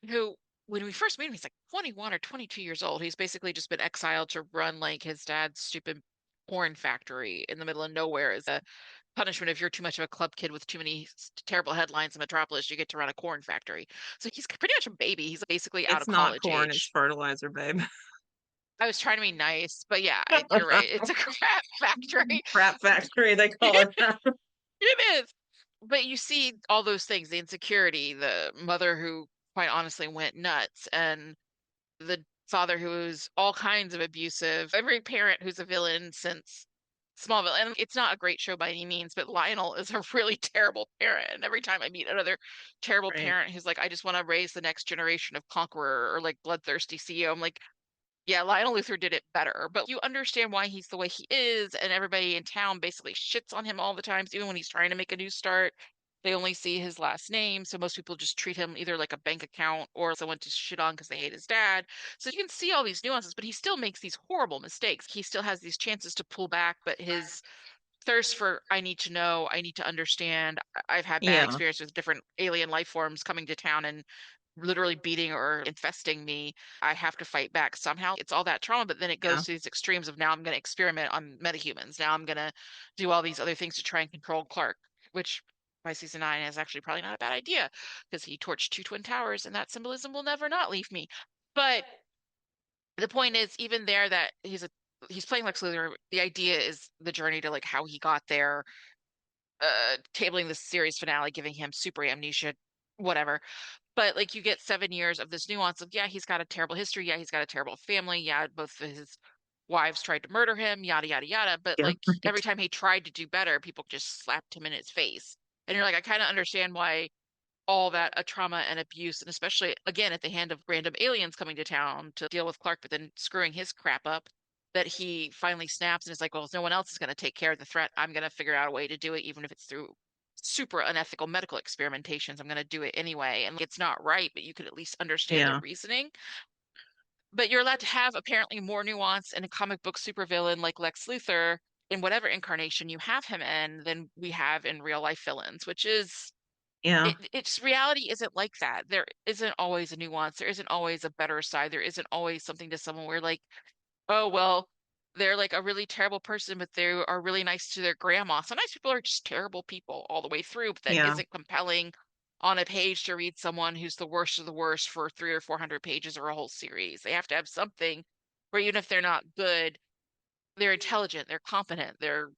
who, when we first meet him, he's like 21 or 22 years old. He's basically just been exiled to run like his dad's stupid porn factory in the middle of nowhere as a punishment if you're too much of a club kid with too many terrible headlines in Metropolis, you get to run a corn factory. So he's pretty much a baby. He's basically out It's of not college corn, it's age. fertilizer, babe. I was trying to be nice, but yeah, you're right. It's a crap factory. Crap factory, they call it that. It is. But you see all those things, the insecurity, the mother who quite honestly went nuts, and the father who's all kinds of abusive, every parent who's a villain since Smallville. And it's not a great show by any means, but Lionel is a really terrible parent. And every time I meet another terrible Right. parent who's like, I just want to raise the next generation of conqueror or like bloodthirsty CEO, I'm like, yeah, Lionel Luthor did it better, but you understand why he's the way he is, and everybody in town basically shits on him all the times, even when he's trying to make a new start. They only see his last name, so most people just treat him either like a bank account or someone to shit on because they hate his dad. So you can see all these nuances, but he still makes these horrible mistakes. He still has these chances to pull back, but his thirst for I need to know, I need to understand. I've had bad Yeah, experiences with different alien life forms coming to town and literally beating or infesting me. I have to fight back somehow. It's all that trauma, but then it yeah. goes to these extremes of now I'm going to experiment on metahumans. Now I'm going to do all these other things to try and control Clark, which by season 9 is actually probably not a bad idea because he torched two twin towers and that symbolism will never not leave me. But the point is, even there, that he's playing Lex Luthor. The idea is the journey to like how he got there, tabling the series finale, giving him super amnesia, whatever. But like you get 7 years of this nuance of yeah, he's got a terrible history, yeah, he's got a terrible family, yeah, both of his wives tried to murder him, yada yada yada. But Yeah, like every right. time he tried to do better, people just slapped him in his face. And you're like, I kind of understand why all that a trauma and abuse, and especially again at the hand of random aliens coming to town to deal with Clark, but then screwing his crap up, that he finally snaps and is like, well, if no one else is going to take care of the threat, I'm going to figure out a way to do it, even if it's through super unethical medical experimentations. I'm going to do it anyway. And it's not right, but you could at least understand their Yeah. reasoning. But you're allowed to have apparently more nuance in a comic book supervillain like Lex Luthor in whatever incarnation you have him in than we have in real life villains, which is Yeah. it's reality isn't like that. There isn't always a nuance. There isn't always a better side. There isn't always something to someone where like, oh, well, they're like a really terrible person, but they are really nice to their grandma. Sometimes people are just terrible people all the way through, but that Yeah. isn't compelling on a page to read someone who's the worst of the worst for 300 or 400 pages or a whole series. They have to have something where even if they're not good, they're intelligent, they're competent, they're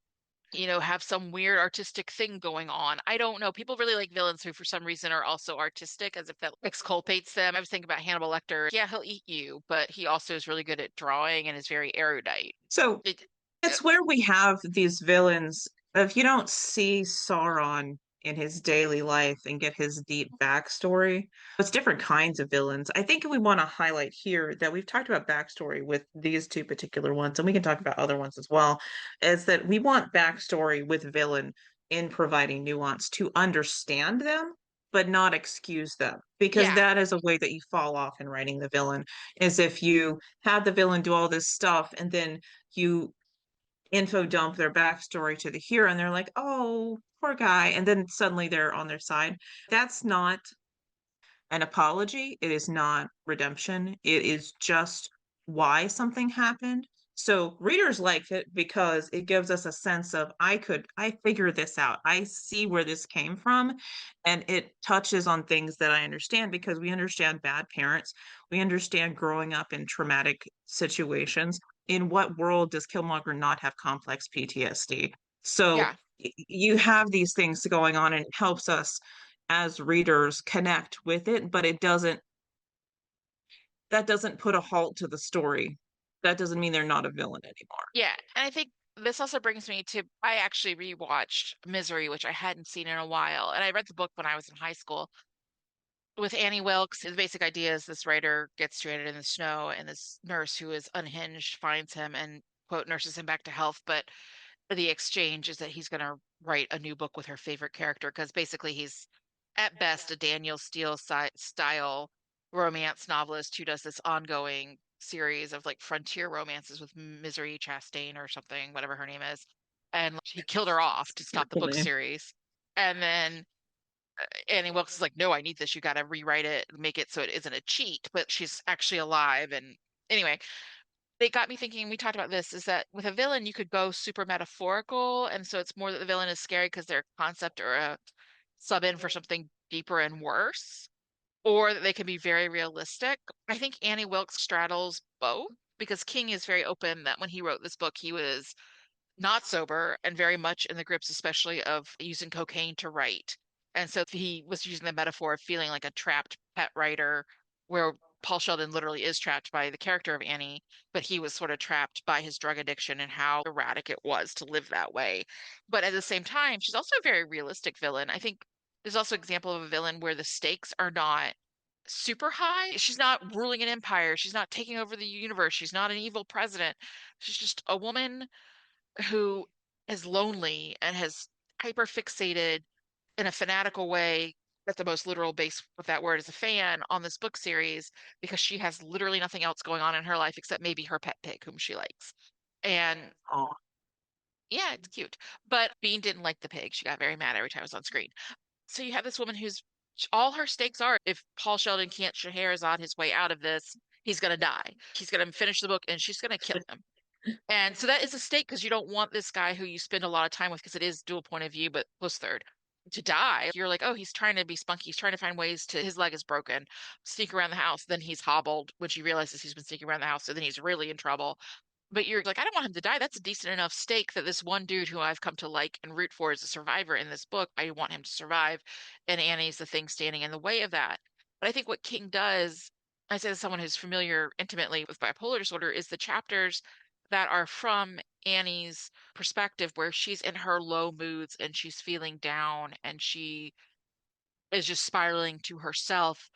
have some weird artistic thing going on. I don't know. People really like villains who, for some reason, are also artistic, as if that exculpates them. I was thinking about Hannibal Lecter. Yeah, he'll eat you, but he also is really good at drawing and is very erudite. So It, it's where we have these villains. If you don't see Sauron in his daily life and get his deep backstory, it's different kinds of villains. I think we want to highlight here that we've talked about backstory with these two particular ones, and we can talk about other ones as well, is that we want backstory with villain in providing nuance to understand them, but not excuse them. Because yeah, that is a way that you fall off in writing the villain, is if you have the villain do all this stuff and then you info dump their backstory to the hero and they're like, oh, poor guy. And then suddenly they're on their side. That's not an apology. It is not redemption. It is just why something happened. So readers like it because it gives us a sense of I figured this out. I see where this came from. And it touches on things that I understand because we understand bad parents. We understand growing up in traumatic situations. In what world does Killmonger not have complex PTSD? So yeah, you have these things going on and it helps us as readers connect with it, but that doesn't put a halt to the story. That doesn't mean they're not a villain anymore. yeah. And I think this also brings me to I actually rewatched Misery, which I hadn't seen in a while. And I read the book when I was in high school with Annie Wilkes. The basic idea is this writer gets stranded in the snow, and this nurse who is unhinged finds him and, quote, nurses him back to health. But the exchange is that he's going to write a new book with her favorite character because basically he's at best a Daniel Steele style romance novelist who does this ongoing series of like frontier romances with Misery Chastain or something, whatever her name is. And he killed her off to stop the Beautiful book name. series. And then Annie Wilkes is like, no, I need this. You got to rewrite it, make it so it isn't a cheat, but she's actually alive. And anyway, they got me thinking, we talked about this, is that with a villain, you could go super metaphorical. And so it's more that the villain is scary because they're a concept or a sub in for something deeper and worse, or that they can be very realistic. I think Annie Wilkes straddles both because King is very open that when he wrote this book, he was not sober and very much in the grips, especially of using cocaine to write. And so he was using the metaphor of feeling like a trapped pet writer, where Paul Sheldon literally is trapped by the character of Annie, but he was sort of trapped by his drug addiction and how erratic it was to live that way. But at the same time, she's also a very realistic villain. I think there's also an example of a villain where the stakes are not super high. She's not ruling an empire. She's not taking over the universe. She's not an evil president. She's just a woman who is lonely and has hyper fixated in a fanatical way at the most literal base of that word as a fan on this book series because she has literally nothing else going on in her life except maybe her pet pig whom she likes. And Oh, yeah, it's cute. But Bean didn't like the pig. She got very mad every time it was on screen. So you have this woman who's all her stakes are if Paul Sheldon can't Scheherazade his way out of this, he's going to die. He's going to finish the book and she's going to kill him. And so that is a stake because you don't want this guy who you spend a lot of time with because it is dual point of view, but close third to die. You're like, oh, he's trying to be spunky. He's trying to find ways to, his leg is broken, sneak around the house. Then he's hobbled when she realizes he's been sneaking around the house. So then he's really in trouble. But you're like, I don't want him to die. That's a decent enough stake that this one dude who I've come to like and root for as a survivor in this book, I want him to survive. And Annie's the thing standing in the way of that. But I think what King does, I say as someone who's familiar intimately with bipolar disorder, is the chapters that are from Annie's perspective, where she's in her low moods and she's feeling down and she is just spiraling to herself.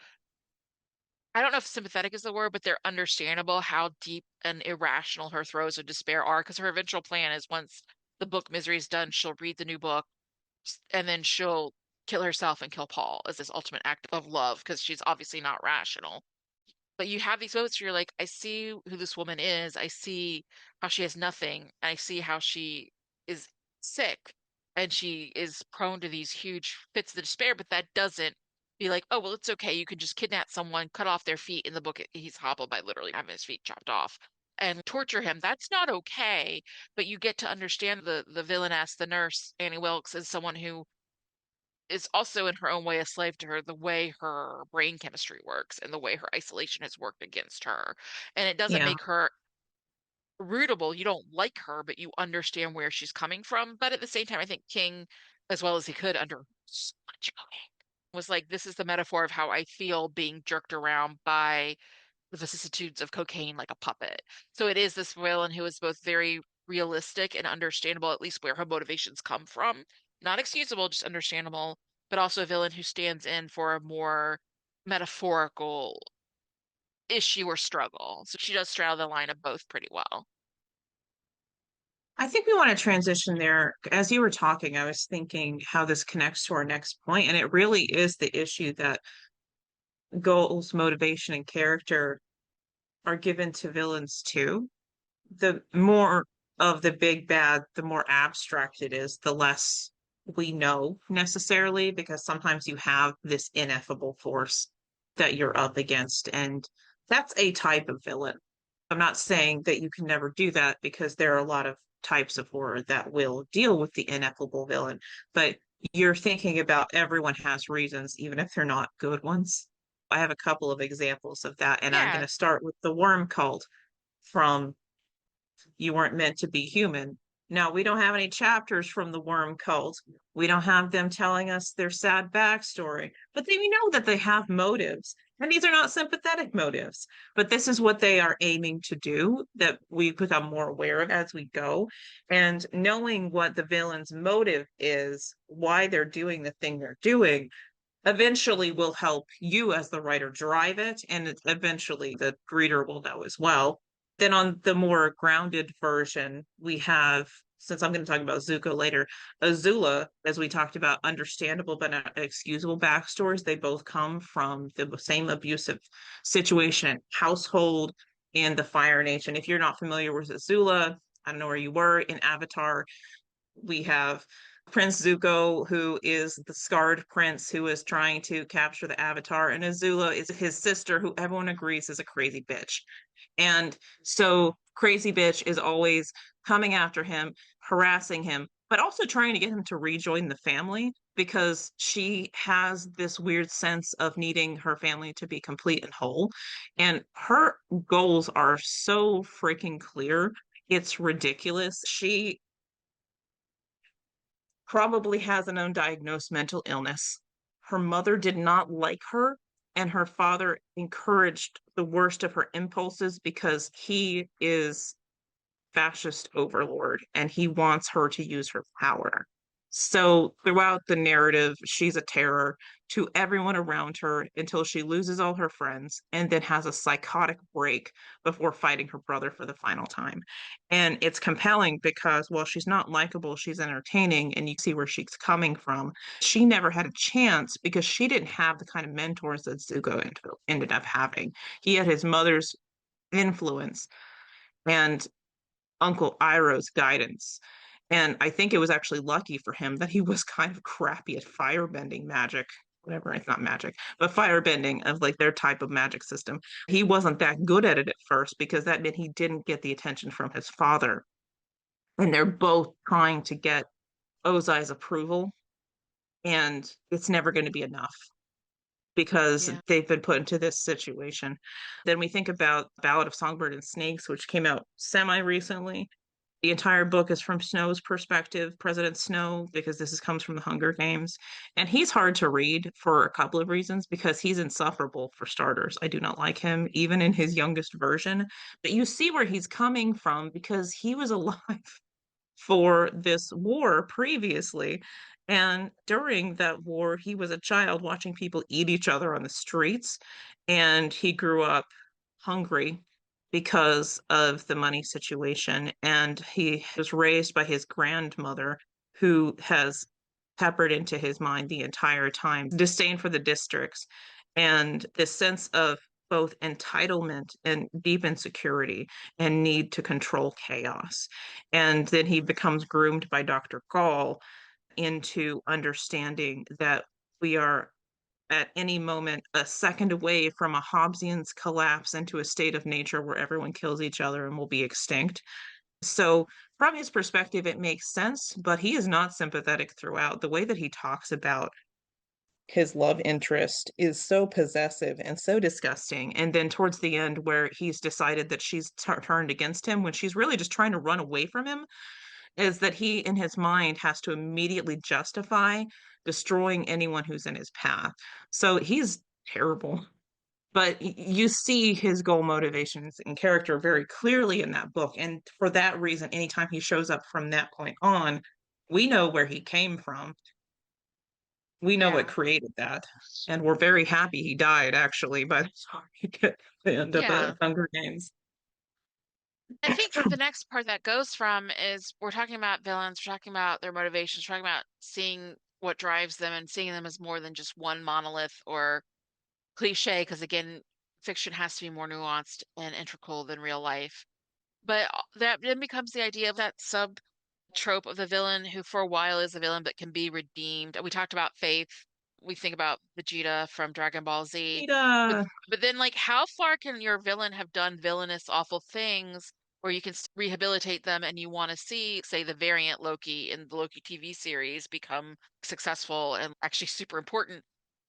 I don't know if sympathetic is the word, but they're understandable how deep and irrational her throes of despair are because her eventual plan is once the book Misery is done, she'll read the new book, and then she'll kill herself and kill Paul as this ultimate act of love because she's obviously not rational. But you have these moments where you're like, I see who this woman is. I see how she has nothing. I see how she is sick and she is prone to these huge fits of despair, but that doesn't be like, oh, well, it's okay. You can just kidnap someone, cut off their feet. In the book, he's hobbled by literally having his feet chopped off and torture him. That's not okay. But you get to understand the villainess, the nurse, Annie Wilkes, as someone who is also in her own way a slave to her, the way her brain chemistry works and the way her isolation has worked against her. And it doesn't Yeah. make her rootable. You don't like her, but you understand where she's coming from. But at the same time, I think King, as well as he could under so much cocaine, was like, this is the metaphor of how I feel being jerked around by the vicissitudes of cocaine like a puppet. So it is this villain who is both very realistic and understandable, at least where her motivations come from. Not excusable, just understandable, but also a villain who stands in for a more metaphorical issue or struggle. So she does straddle the line of both pretty well. I think we want to transition there. As you were talking, I was thinking how this connects to our next point, and it really is the issue that goals, motivation, and character are given to villains too. The more of the big bad, the more abstract it is, the less we know necessarily, because sometimes you have this ineffable force that you're up against, and that's a type of villain. I'm not saying that you can never do that because there are a lot of types of horror that will deal with the ineffable villain, but you're thinking about everyone has reasons, even if they're not good ones. I have a couple of examples of that, and I'm going Yeah, to start with the worm cult from You Weren't Meant to Be Human. Now, we don't have any chapters from the worm cult. We don't have them telling us their sad backstory, but we know that they have motives. And these are not sympathetic motives, but this is what they are aiming to do that we become more aware of as we go. And knowing what the villain's motive is, why they're doing the thing they're doing, eventually will help you as the writer drive it. And eventually the reader will know as well. Then on the more grounded version, we have, since I'm going to talk about Zuko later, Azula, as we talked about, understandable but not excusable backstories. They both come from the same abusive situation, household, and the Fire Nation. If you're not familiar with Azula, I don't know where you were in Avatar. We have Prince Zuko, who is the scarred prince who is trying to capture the Avatar, and Azula is his sister, who everyone agrees is a crazy bitch. And so Crazy Bitch is always coming after him, harassing him, but also trying to get him to rejoin the family because she has this weird sense of needing her family to be complete and whole. And her goals are so freaking clear. It's ridiculous. She probably has an undiagnosed mental illness. Her mother did not like her, and her father encouraged the worst of her impulses because he is fascist overlord and he wants her to use her power. So throughout the narrative, she's a terror to everyone around her until she loses all her friends and then has a psychotic break before fighting her brother for the final time. And it's compelling because while she's not likable, she's entertaining and you see where she's coming from. She never had a chance because she didn't have the kind of mentors that Zuko ended up having. He had his mother's influence and Uncle Iroh's guidance. And I think it was actually lucky for him that he was kind of crappy at firebending magic, whatever, it's not magic, but firebending of like their type of magic system. He wasn't that good at it at first because that meant he didn't get the attention from his father. And they're both trying to get Ozai's approval, and it's never going to be enough because yeah, they've been put into this situation. Then we think about Ballad of Songbird and Snakes, which came out semi recently. The entire book is from Snow's perspective, President Snow, because comes from the Hunger Games. And he's hard to read for a couple of reasons because he's insufferable for starters. I do not like him, even in his youngest version. But you see where he's coming from because he was alive for this war previously. And during that war, he was a child watching people eat each other on the streets. And he grew up hungry because of the money situation. And he was raised by his grandmother, who has peppered into his mind the entire time. Disdain for the districts and this sense of both entitlement and deep insecurity and need to control chaos. And then he becomes groomed by Dr. Gall into understanding that we are at any moment a second away from a Hobbesian's collapse into a state of nature where everyone kills each other and will be extinct. So, from his perspective, it makes sense, but he is not sympathetic throughout. The way that he talks about his love interest is so possessive and so disgusting. And then towards the end, where he's decided that she's turned against him when she's really just trying to run away from him, is that he, in his mind, has to immediately justify destroying anyone who's in his path. So he's terrible. But you see his goal motivations and character very clearly in that book. And for that reason, anytime he shows up from that point on, we know where he came from. We know what Yeah. created that. And we're very happy he died, actually, by the time he get to the end of Yeah. the Hunger Games. I think the next part that goes from is we're talking about villains, we're talking about their motivations, we're talking about seeing what drives them and seeing them as more than just one monolith or cliche, because again, fiction has to be more nuanced and integral than real life. But that then becomes the idea of that sub trope of the villain who for a while is a villain but can be redeemed. We talked about Faith. We think about Vegeta from Dragon Ball Z. But Rita. but then like how far can your villain have done villainous awful things where you can rehabilitate them and you want to see, say, the variant Loki in the Loki TV series become successful and actually super important?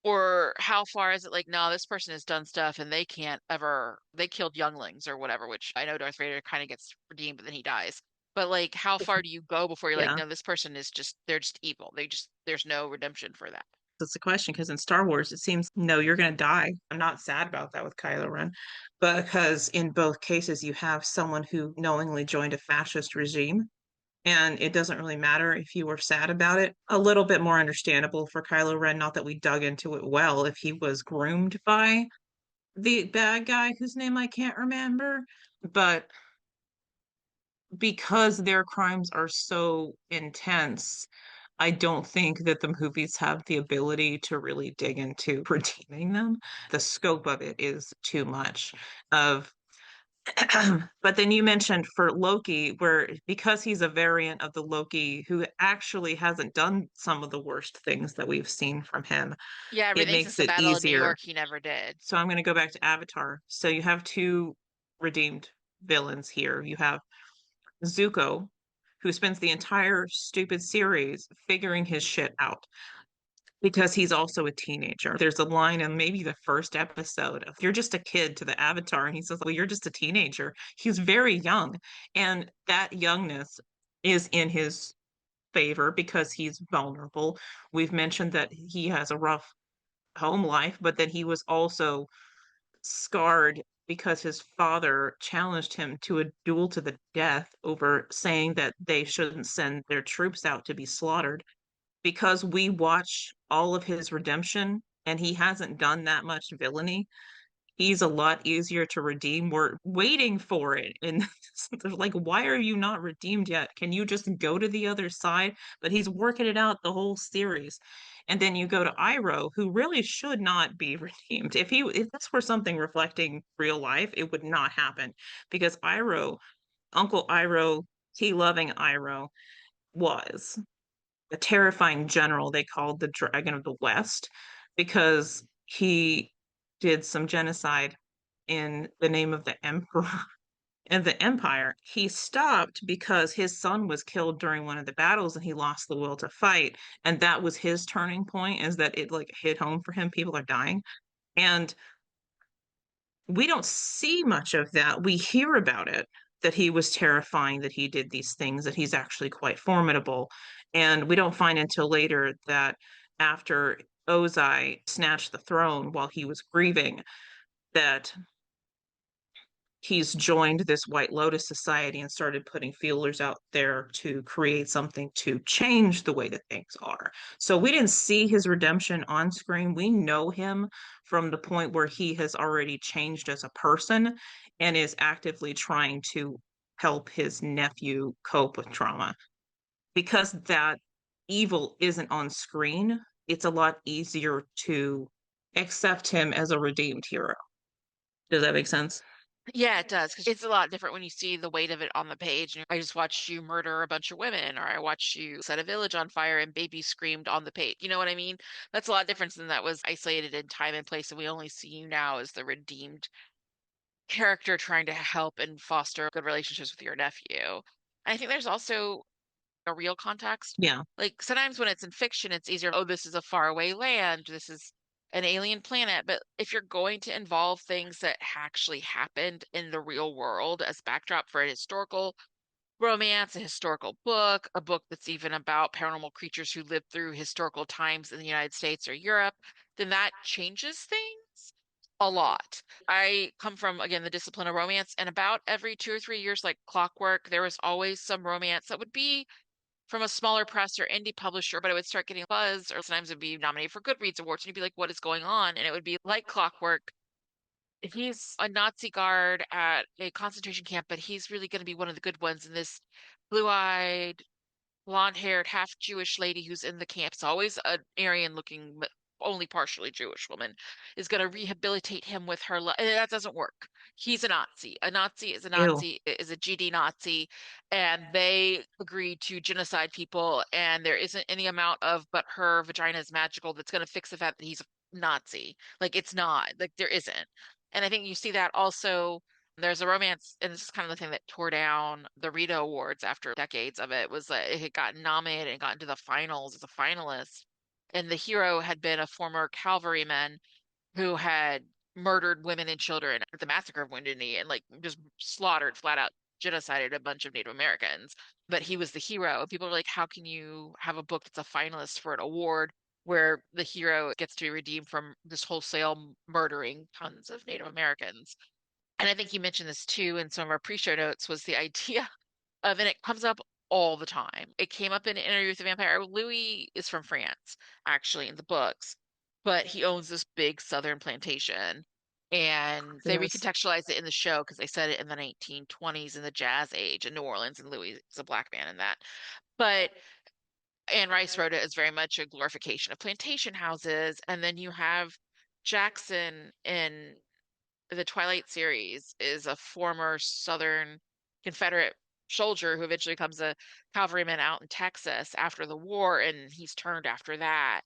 Or how far is it like, no, this person has done stuff and they can't ever, they killed younglings or whatever, which I know Darth Vader kind of gets redeemed, but then he dies. But like, how far do you go before you're like, Yeah. no, this person is just, they're just evil. There's no redemption for that. That's the question, because in Star Wars, it seems, no, you're going to die. I'm not sad about that with Kylo Ren, because in both cases, you have someone who knowingly joined a fascist regime, and it doesn't really matter if you were sad about it. A little bit more understandable for Kylo Ren, not that we dug into it well, if he was groomed by the bad guy whose name I can't remember, but because their crimes are so intense, I don't think that the movies have the ability to really dig into redeeming them. The scope of it is too much of but then you mentioned for Loki, where because he's a variant of the Loki who actually hasn't done some of the worst things that we've seen from him, Yeah, it everything since makes the it Battle of New easier. York, he never did. So I'm going to go back to Avatar. So you have two redeemed villains here. You have Zuko, who spends the entire stupid series figuring his shit out because he's also a teenager. There's a line in maybe the first episode of "You're just a kid" to the Avatar, and he says, "Well, you're just a teenager." He's very young, and that youngness is in his favor because he's vulnerable. We've mentioned that he has a rough home life, but that he was also scarred because his father challenged him to a duel to the death over saying that they shouldn't send their troops out to be slaughtered. Because we watch all of his redemption and he hasn't done that much villainy, he's a lot easier to redeem. We're waiting for it. And they're like, why are you not redeemed yet? Can you just go to the other side? But he's working it out the whole series. And then you go to Iroh, who really should not be redeemed. If this were something reflecting real life, it would not happen. Because Iroh, Uncle Iroh, tea loving Iroh, was a terrifying general they called the Dragon of the West because he did some genocide in the name of the emperor and the empire. He stopped because his son was killed during one of the battles and he lost the will to fight. And that was his turning point, is that it like hit home for him. People are dying. And we don't see much of that. We hear about it, that he was terrifying, that he did these things, that he's actually quite formidable. And we don't find until later that after Ozai snatched the throne while he was grieving, that he's joined this White Lotus Society and started putting feelers out there to create something to change the way that things are. So we didn't see his redemption on screen. We know him from the point where he has already changed as a person and is actively trying to help his nephew cope with trauma. Because that evil isn't on screen, it's a lot easier to accept him as a redeemed hero. Does that make sense? Yeah, it does, because it's a lot different when you see the weight of it on the page. And I just watched you murder a bunch of women, or I watched you set a village on fire and babies screamed on the page. You know what I mean? That's a lot different than that was isolated in time and place, and we only see you now as the redeemed character trying to help and foster good relationships with your nephew. I think there's also a real context. Yeah. Like sometimes when it's in fiction, it's easier. Oh, this is a faraway land. This is an alien planet. But if you're going to involve things that actually happened in the real world as backdrop for a historical romance, a historical book, a book that's even about paranormal creatures who lived through historical times in the United States or Europe, then that changes things a lot. I come from, again, the discipline of romance, and about every 2 or 3 years, like clockwork, there was always some romance that would be from a smaller press or indie publisher, but it would start getting buzz, or sometimes it'd be nominated for Goodreads Awards, and you'd be like, what is going on? And it would be like clockwork. He's a Nazi guard at a concentration camp, but he's really going to be one of the good ones. And this blue-eyed, blonde-haired, half Jewish lady who's in the camp, it's always an Aryan-looking, only partially Jewish woman, is going to rehabilitate him with her. And that doesn't work. He's a Nazi. A Nazi is a Ew. Nazi, is a GD Nazi, and they agree to genocide people. And there isn't any amount of, but her vagina is magical that's going to fix the fact that he's a Nazi. Like, it's not. Like, there isn't. And I think you see that also there's a romance, and this is kind of the thing that tore down the Rita Awards after decades of it, was that it had gotten nominated and got into the finals as a finalist. And the hero had been a former cavalryman who had murdered women and children at the massacre of Wounded Knee and like just slaughtered, flat out genocided a bunch of Native Americans. But he was the hero. And people were like, how can you have a book that's a finalist for an award where the hero gets to be redeemed from this wholesale murdering tons of Native Americans? And I think you mentioned this too in some of our pre-show notes, was the idea of, and it comes up all the time. It came up in an Interview with the Vampire. Louis is from France, actually, in the books, but he owns this big southern plantation. And they Yes. recontextualized it in the show because they said it in the 1920s in the Jazz Age in New Orleans, and Louis is a black man in that. But Anne Rice wrote it as very much a glorification of plantation houses. And then you have Jackson in the Twilight series is a former Southern Confederate soldier who eventually becomes a cavalryman out in Texas after the war, and he's turned after that.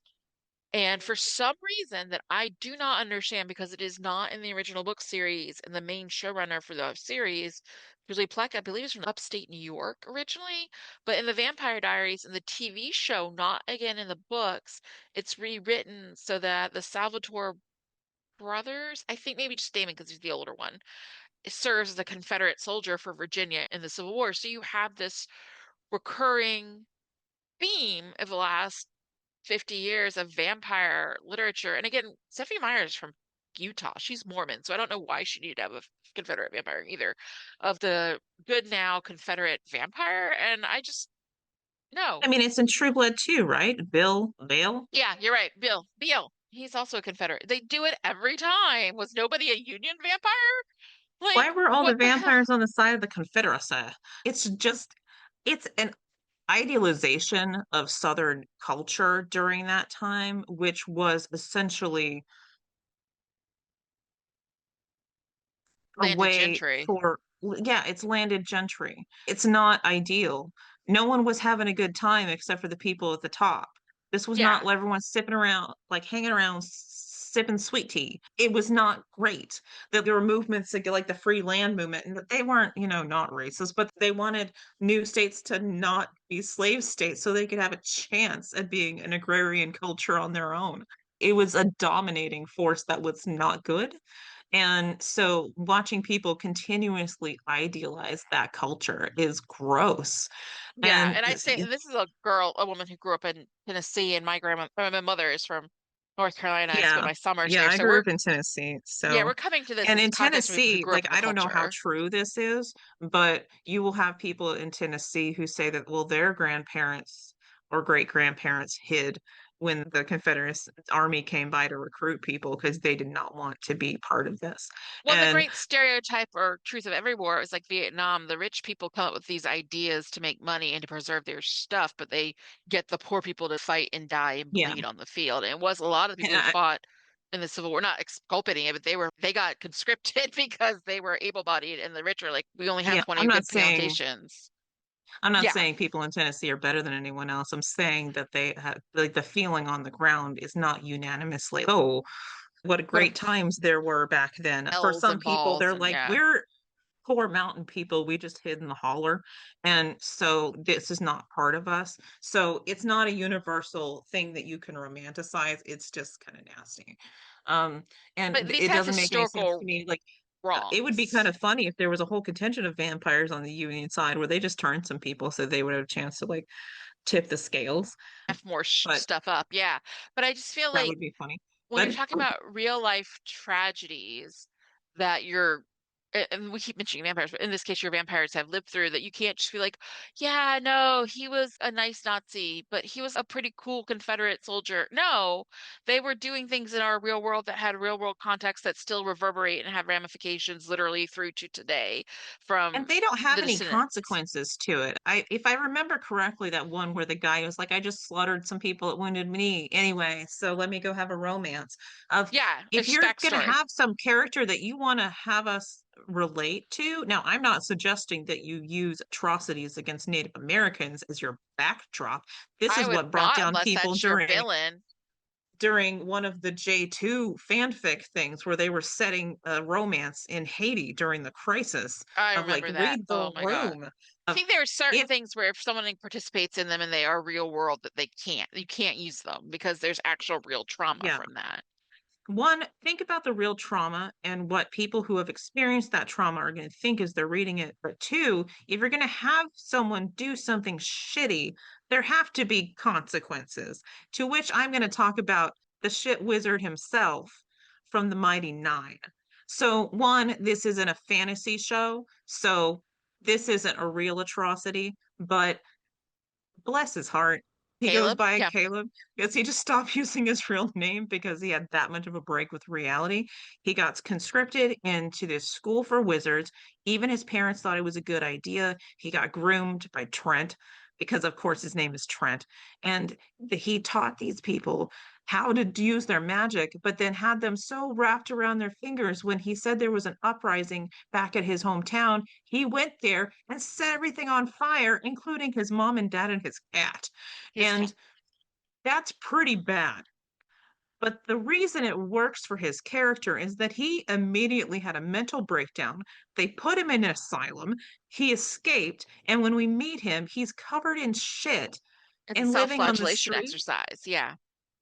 And for some reason that I do not understand, because it is not in the original book series, and the main showrunner for the series, Julie Plec, I believe, is from upstate New York originally, but in the Vampire Diaries and the TV show, not again in the books, it's rewritten so that the Salvatore brothers, I think maybe just Damon because he's the older one, serves as a Confederate soldier for Virginia in the Civil War. So you have this recurring theme of the last 50 years of vampire literature. And again, Stephanie Meyer is from Utah. She's Mormon, so I don't know why she needed to have a Confederate vampire either. Of the good now Confederate vampire, and I just no. I mean, it's in True Blood too, right? Bill Bale. Yeah, you're right. Bill. Beal. He's also a Confederate. They do it every time. Was nobody a Union vampire? Like, Why were all the what the hell? vampires on the side of the Confederacy? It's just, it's an idealization of Southern culture during that time, which was essentially a Landed way gentry. for, yeah, it's landed gentry. It's not ideal. No one was having a good time except for the people at the top. This was not Yeah. like everyone sipping around, like hanging around, sipping sweet tea. It was not great. That there were movements like the free land movement, and they weren't, not racist, but they wanted new states to not be slave states so they could have a chance at being an agrarian culture on their own. It was a dominating force that was not good. And so watching people continuously idealize that culture is gross. Yeah. And And I say this is a woman who grew up in Tennessee, and my mother is from North Carolina. I spent yeah, my summers yeah, there. I So grew up in Tennessee. yeah, So, we're coming to this and as in context from people who Tennessee, grew up like, in the I don't know how culture. true this is, but you will have people in Tennessee who say that, well, their grandparents or great grandparents hid when the Confederate army came by to recruit people because they did not want to be part of this. Well, and the And great stereotype or truth of every war is like Vietnam. The rich people come up with these ideas to make money and to preserve their stuff, but they get the poor people to fight and die and yeah, bleed on the field. And it was a lot of the and people who fought in the Civil War, not exculpating it, but they got conscripted because they were able-bodied, and the rich are like, we only have yeah, 20 good plantations. I'm not Yeah, saying people in Tennessee are better than anyone else. I'm saying that they have like the feeling on the ground is not unanimously, oh, what a what a great times there were back then. For bells some and people, balls they're and like, yeah. we're poor mountain people. We just hid in the holler. And so this is not part of us. So it's not a universal thing that you can romanticize. It's just kind of nasty. Um, But and these it have doesn't make any sense to historical me. Like, it would be kind wrongs. of funny if there was a whole contingent of vampires on the Union side where they just turned some people so they would have a chance to like tip the scales. F more But stuff up. Yeah. But I just feel that like would be funny. when you're But talking about real life tragedies that and we keep mentioning vampires, but in this case, your vampires have lived through that you can't just be like, yeah, no, he was a nice Nazi, but he was a pretty cool Confederate soldier. No, they were doing things in our real world that had real world context that still reverberate and have ramifications literally through to today and from they don't have the any descendants. consequences to it. If I remember correctly, that one where the guy was like, I just slaughtered some people at Wounded Knee anyway, so let me go have a romance. Of Yeah, if it's you're gonna backstory. have some character that you want to have us relate to, now I'm not suggesting that you use atrocities against Native Americans as your backdrop. This I is would what brought not down unless people that's your villain. during one of the J2 fanfic things where they were setting a romance in Haiti during the crisis I of like remember that. read Oh the my God. room I of think there are certain if things where if someone participates in them and they are real world that you can't use them because there's actual real trauma yeah. from that. One, think about the real trauma and what people who have experienced that trauma are going to think as they're reading it. But two, if you're going to have someone do something shitty, there have to be consequences. To which I'm going to talk about the shit wizard himself from the Mighty Nine. So, one, this isn't a fantasy show. So, this isn't a real atrocity, but bless his heart. He goes Caleb? by Yeah. Caleb because he just stopped using his real name because he had that much of a break with reality. He got conscripted into this school for wizards. Even his parents thought it was a good idea. He got groomed by Trent because, of course, his name is Trent. And he taught these people how to use their magic, but then had them so wrapped around their fingers when he said there was an uprising back at his hometown. He went there and set everything on fire, including his mom and dad and his cat. His cat. And that's pretty bad. But the reason it works for his character is that he immediately had a mental breakdown. They put him in an asylum. He escaped. And when we meet him, he's covered in shit It's a and living on the self-flagellation street. exercise. Yeah.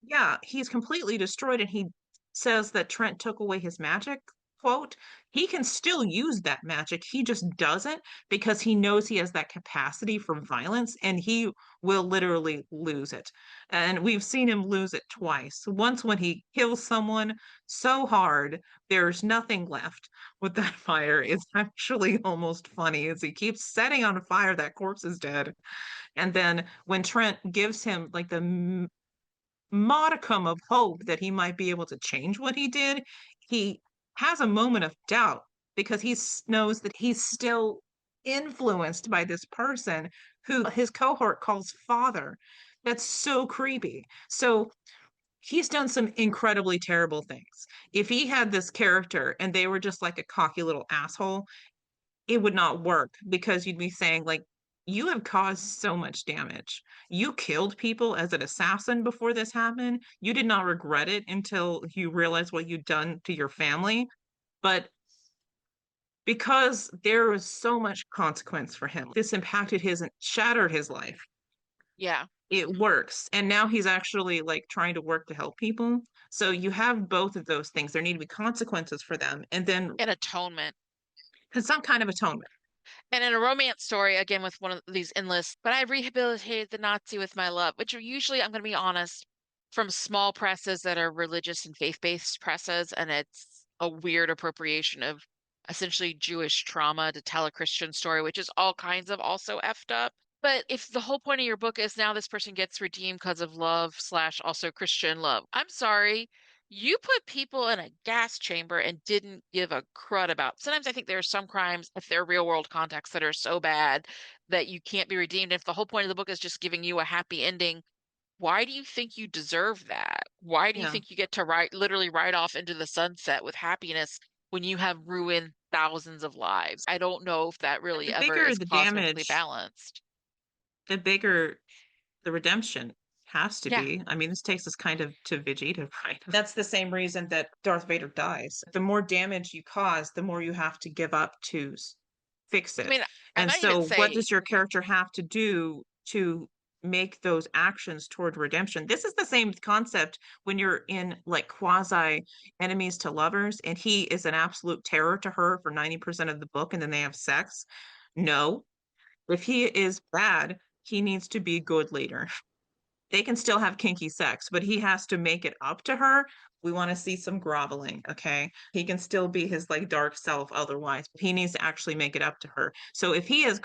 Yeah, he's completely destroyed, and he says that Trent took away his magic. Quote, he can still use that magic. He just doesn't because he knows he has that capacity for violence and he will literally lose it. And we've seen him lose it twice. Once when he kills someone so hard, there's nothing left with that fire. It's actually almost funny as he keeps setting on fire, that corpse is dead. And then when Trent gives him like the modicum of hope that he might be able to change what he did, he has a moment of doubt because knows that he's still influenced by this person who his cohort calls father. That's so creepy. So he's done some incredibly terrible things. If he had this character and they were just like a cocky little asshole, it would not work because you'd be saying like you have caused so much damage. You killed people as an assassin before this happened. You did not regret it until you realized what you'd done to your family. But because there was so much consequence for him, this impacted his and shattered his life. Yeah. It works. And now he's actually like trying to work to help people. So you have both of those things. There need to be consequences for them. And then And atonement. some kind of atonement. And in a romance story, again with one of these endless, but I rehabilitated the Nazi with my love, which are usually, I'm going to be honest, from small presses that are religious and faith-based presses, and it's a weird appropriation of essentially Jewish trauma to tell a Christian story, which is all kinds of also effed up. But if the whole point of your book is now this person gets redeemed because of love / also Christian love, I'm sorry. You put people in a gas chamber and didn't give a crud about. Sometimes I think there are some crimes, if they're real world contexts, that are so bad that you can't be redeemed. If the whole point of the book is just giving you a happy ending, why do you think you deserve that? Why do you Yeah. think you get to literally ride off into the sunset with happiness when you have ruined thousands of lives? I don't know if that And really the ever bigger is the cosmically damage, balanced. the bigger the redemption has to Yeah. be. I mean, this takes us kind of to Vegeta, right? That's the same reason that Darth Vader dies. The more damage you cause, the more you have to give up to fix I it. mean, I And might even so, what say, does your character have to do to make those actions toward redemption? This is the same concept when you're in like quasi enemies to lovers, and he is an absolute terror to her for 90% of the book, and then they have sex. No, if he is bad, he needs to be good later. They can still have kinky sex, but he has to make it up to her. We want to see some groveling, okay? He can still be his like dark self otherwise, but he needs to actually make it up to her. So if he has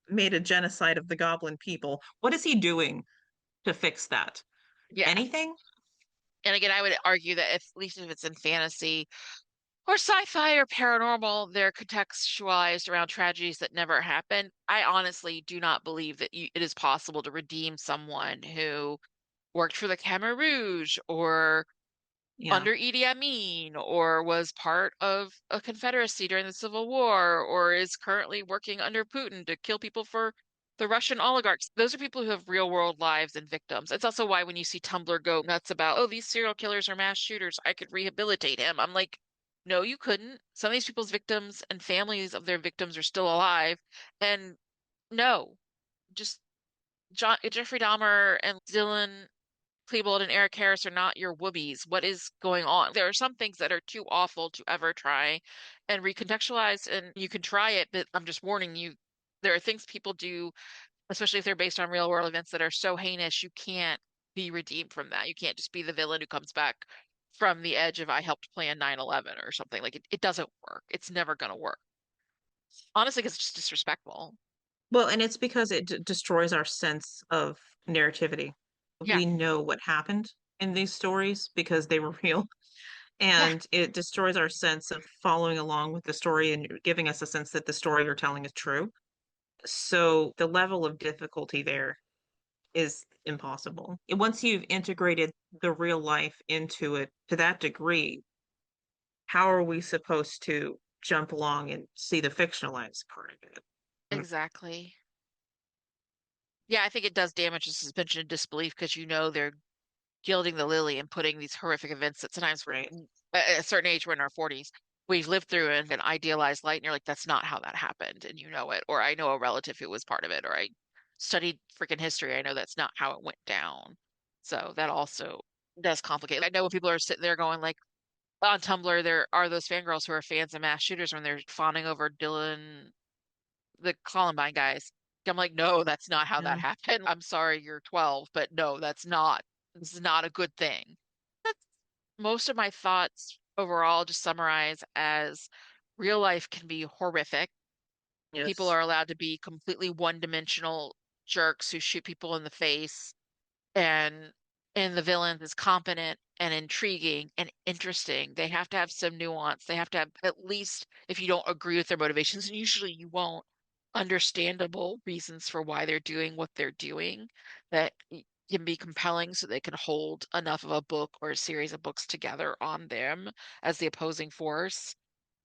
made a genocide of the goblin people, what is he doing to fix that? yeah. Anything? And again, I would argue that if, at least if it's in fantasy or sci-fi or paranormal, they're contextualized around tragedies that never happened. I honestly do not believe that it is possible to redeem someone who worked for the Khmer Rouge or Yeah. under Idi Amin or was part of a confederacy during the Civil War or is currently working under Putin to kill people for the Russian oligarchs. Those are people who have real world lives and victims. It's also why when you see Tumblr go nuts about, oh, these serial killers are mass shooters, I could rehabilitate him. I'm like, no, you couldn't. Some of these people's victims and families of their victims are still alive. And no, just Jeffrey Dahmer and Dylan Klebold and Eric Harris are not your whoobies. What is going on? There are some things that are too awful to ever try and recontextualize, and you can try it, but I'm just warning you, there are things people do, especially if they're based on real world events, that are so heinous you can't be redeemed from that. You can't just be the villain who comes back from the edge of I helped plan 9/11 or something. Like it doesn't work. It's never going to work. Honestly, because it's just disrespectful. Well, and it's because it destroys our sense of narrativity. Yeah. We know what happened in these stories because they were real. Yeah. And it destroys our sense of following along with the story and giving us a sense that the story you're telling is true. So the level of difficulty there is impossible. Once you've integrated the real life into it to that degree, how are we supposed to jump along and see the fictionalized part of it? Exactly. Yeah, I think it does damage the suspension of disbelief because you know they're gilding the lily and putting these horrific events that sometimes Right. at a certain age, we're in our 40s, we've lived through and an idealized light, and you're like, that's not how that happened, and you know it. Or I know a relative who was part of it, or I studied freaking history. I know that's not how it went down. So that also does complicate. I know when people are sitting there going like on Tumblr, there are those fangirls who are fans of mass shooters when they're fawning over Dylan, the Columbine guys. I'm like, no, that's not how that Yeah. happened. I'm sorry, you're 12, but no, that's not. This is not a good thing. That's most of my thoughts overall, just summarize as real life can be horrific. People Yes. are allowed to be completely one-dimensional jerks who shoot people in the face and the villain is competent and intriguing and interesting. They have to have some nuance. They have to have at least, if you don't agree with their motivations, and usually you won't, understandable reasons for why they're doing what they're doing that can be compelling so they can hold enough of a book or a series of books together on them as the opposing force.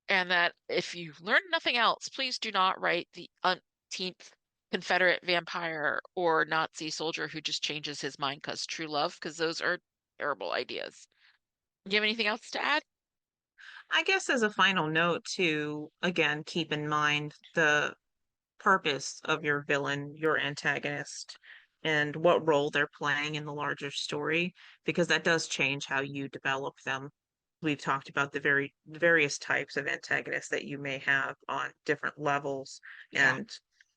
And that if you learn nothing else, please do not write the umpteenth Confederate vampire or Nazi soldier who just changes his mind because true love, because those are terrible ideas. Do you have anything else to add? I guess as a final note to again keep in mind the purpose of your villain, your antagonist, and what role they're playing in the larger story, because that does change how you develop them. We've talked about the various types of antagonists that you may have on different levels Yeah. and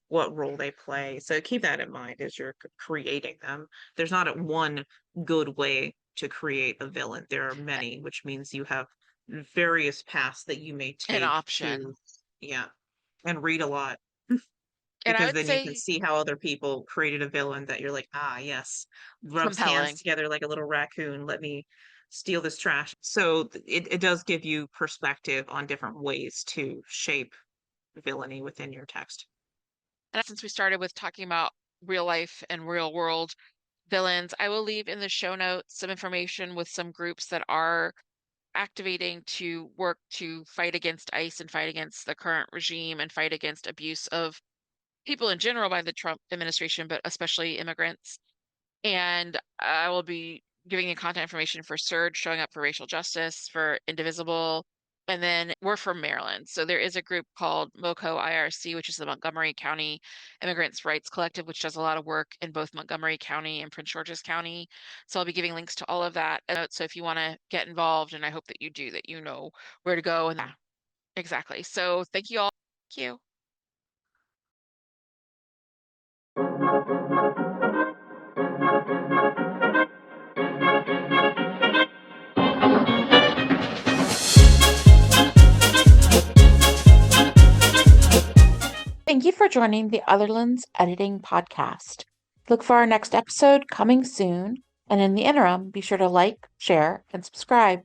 what role they play. So keep that in mind as you're creating them. There's not a one good way to create a villain. There are many, which means you have various paths that you may An take to, option. yeah, and read a lot. And I because would then you can say see how other people created a villain that you're like, ah, yes, rubs hands compelling. together like a little raccoon. Let me steal this trash. So it does give you perspective on different ways to shape villainy within your text. And since we started with talking about real life and real world villains, I will leave in the show notes some information with some groups that are activating to work to fight against ICE and fight against the current regime and fight against abuse of people in general by the Trump administration, but especially immigrants. And I will be giving you contact information for Surge, showing up for racial justice, for Indivisible. And then we're from Maryland. So there is a group called MoCo IRC, which is the Montgomery County Immigrants' Rights Collective, which does a lot of work in both Montgomery County and Prince George's County. So I'll be giving links to all of that. So if you want to get involved, and I hope that you do, that you know where to go. And yeah, exactly. So thank you all. Thank you. Thank you for joining the Otherlands Editing Podcast. Look for our next episode coming soon, and in the interim, be sure to like, share, and subscribe.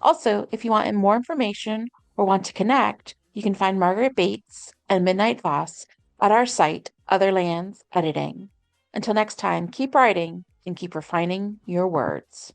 Also, if you want more information or want to connect, you can find Margaret Bates and Midnight Voss at our site, Otherlands Editing. Until next time, keep writing and keep refining your words.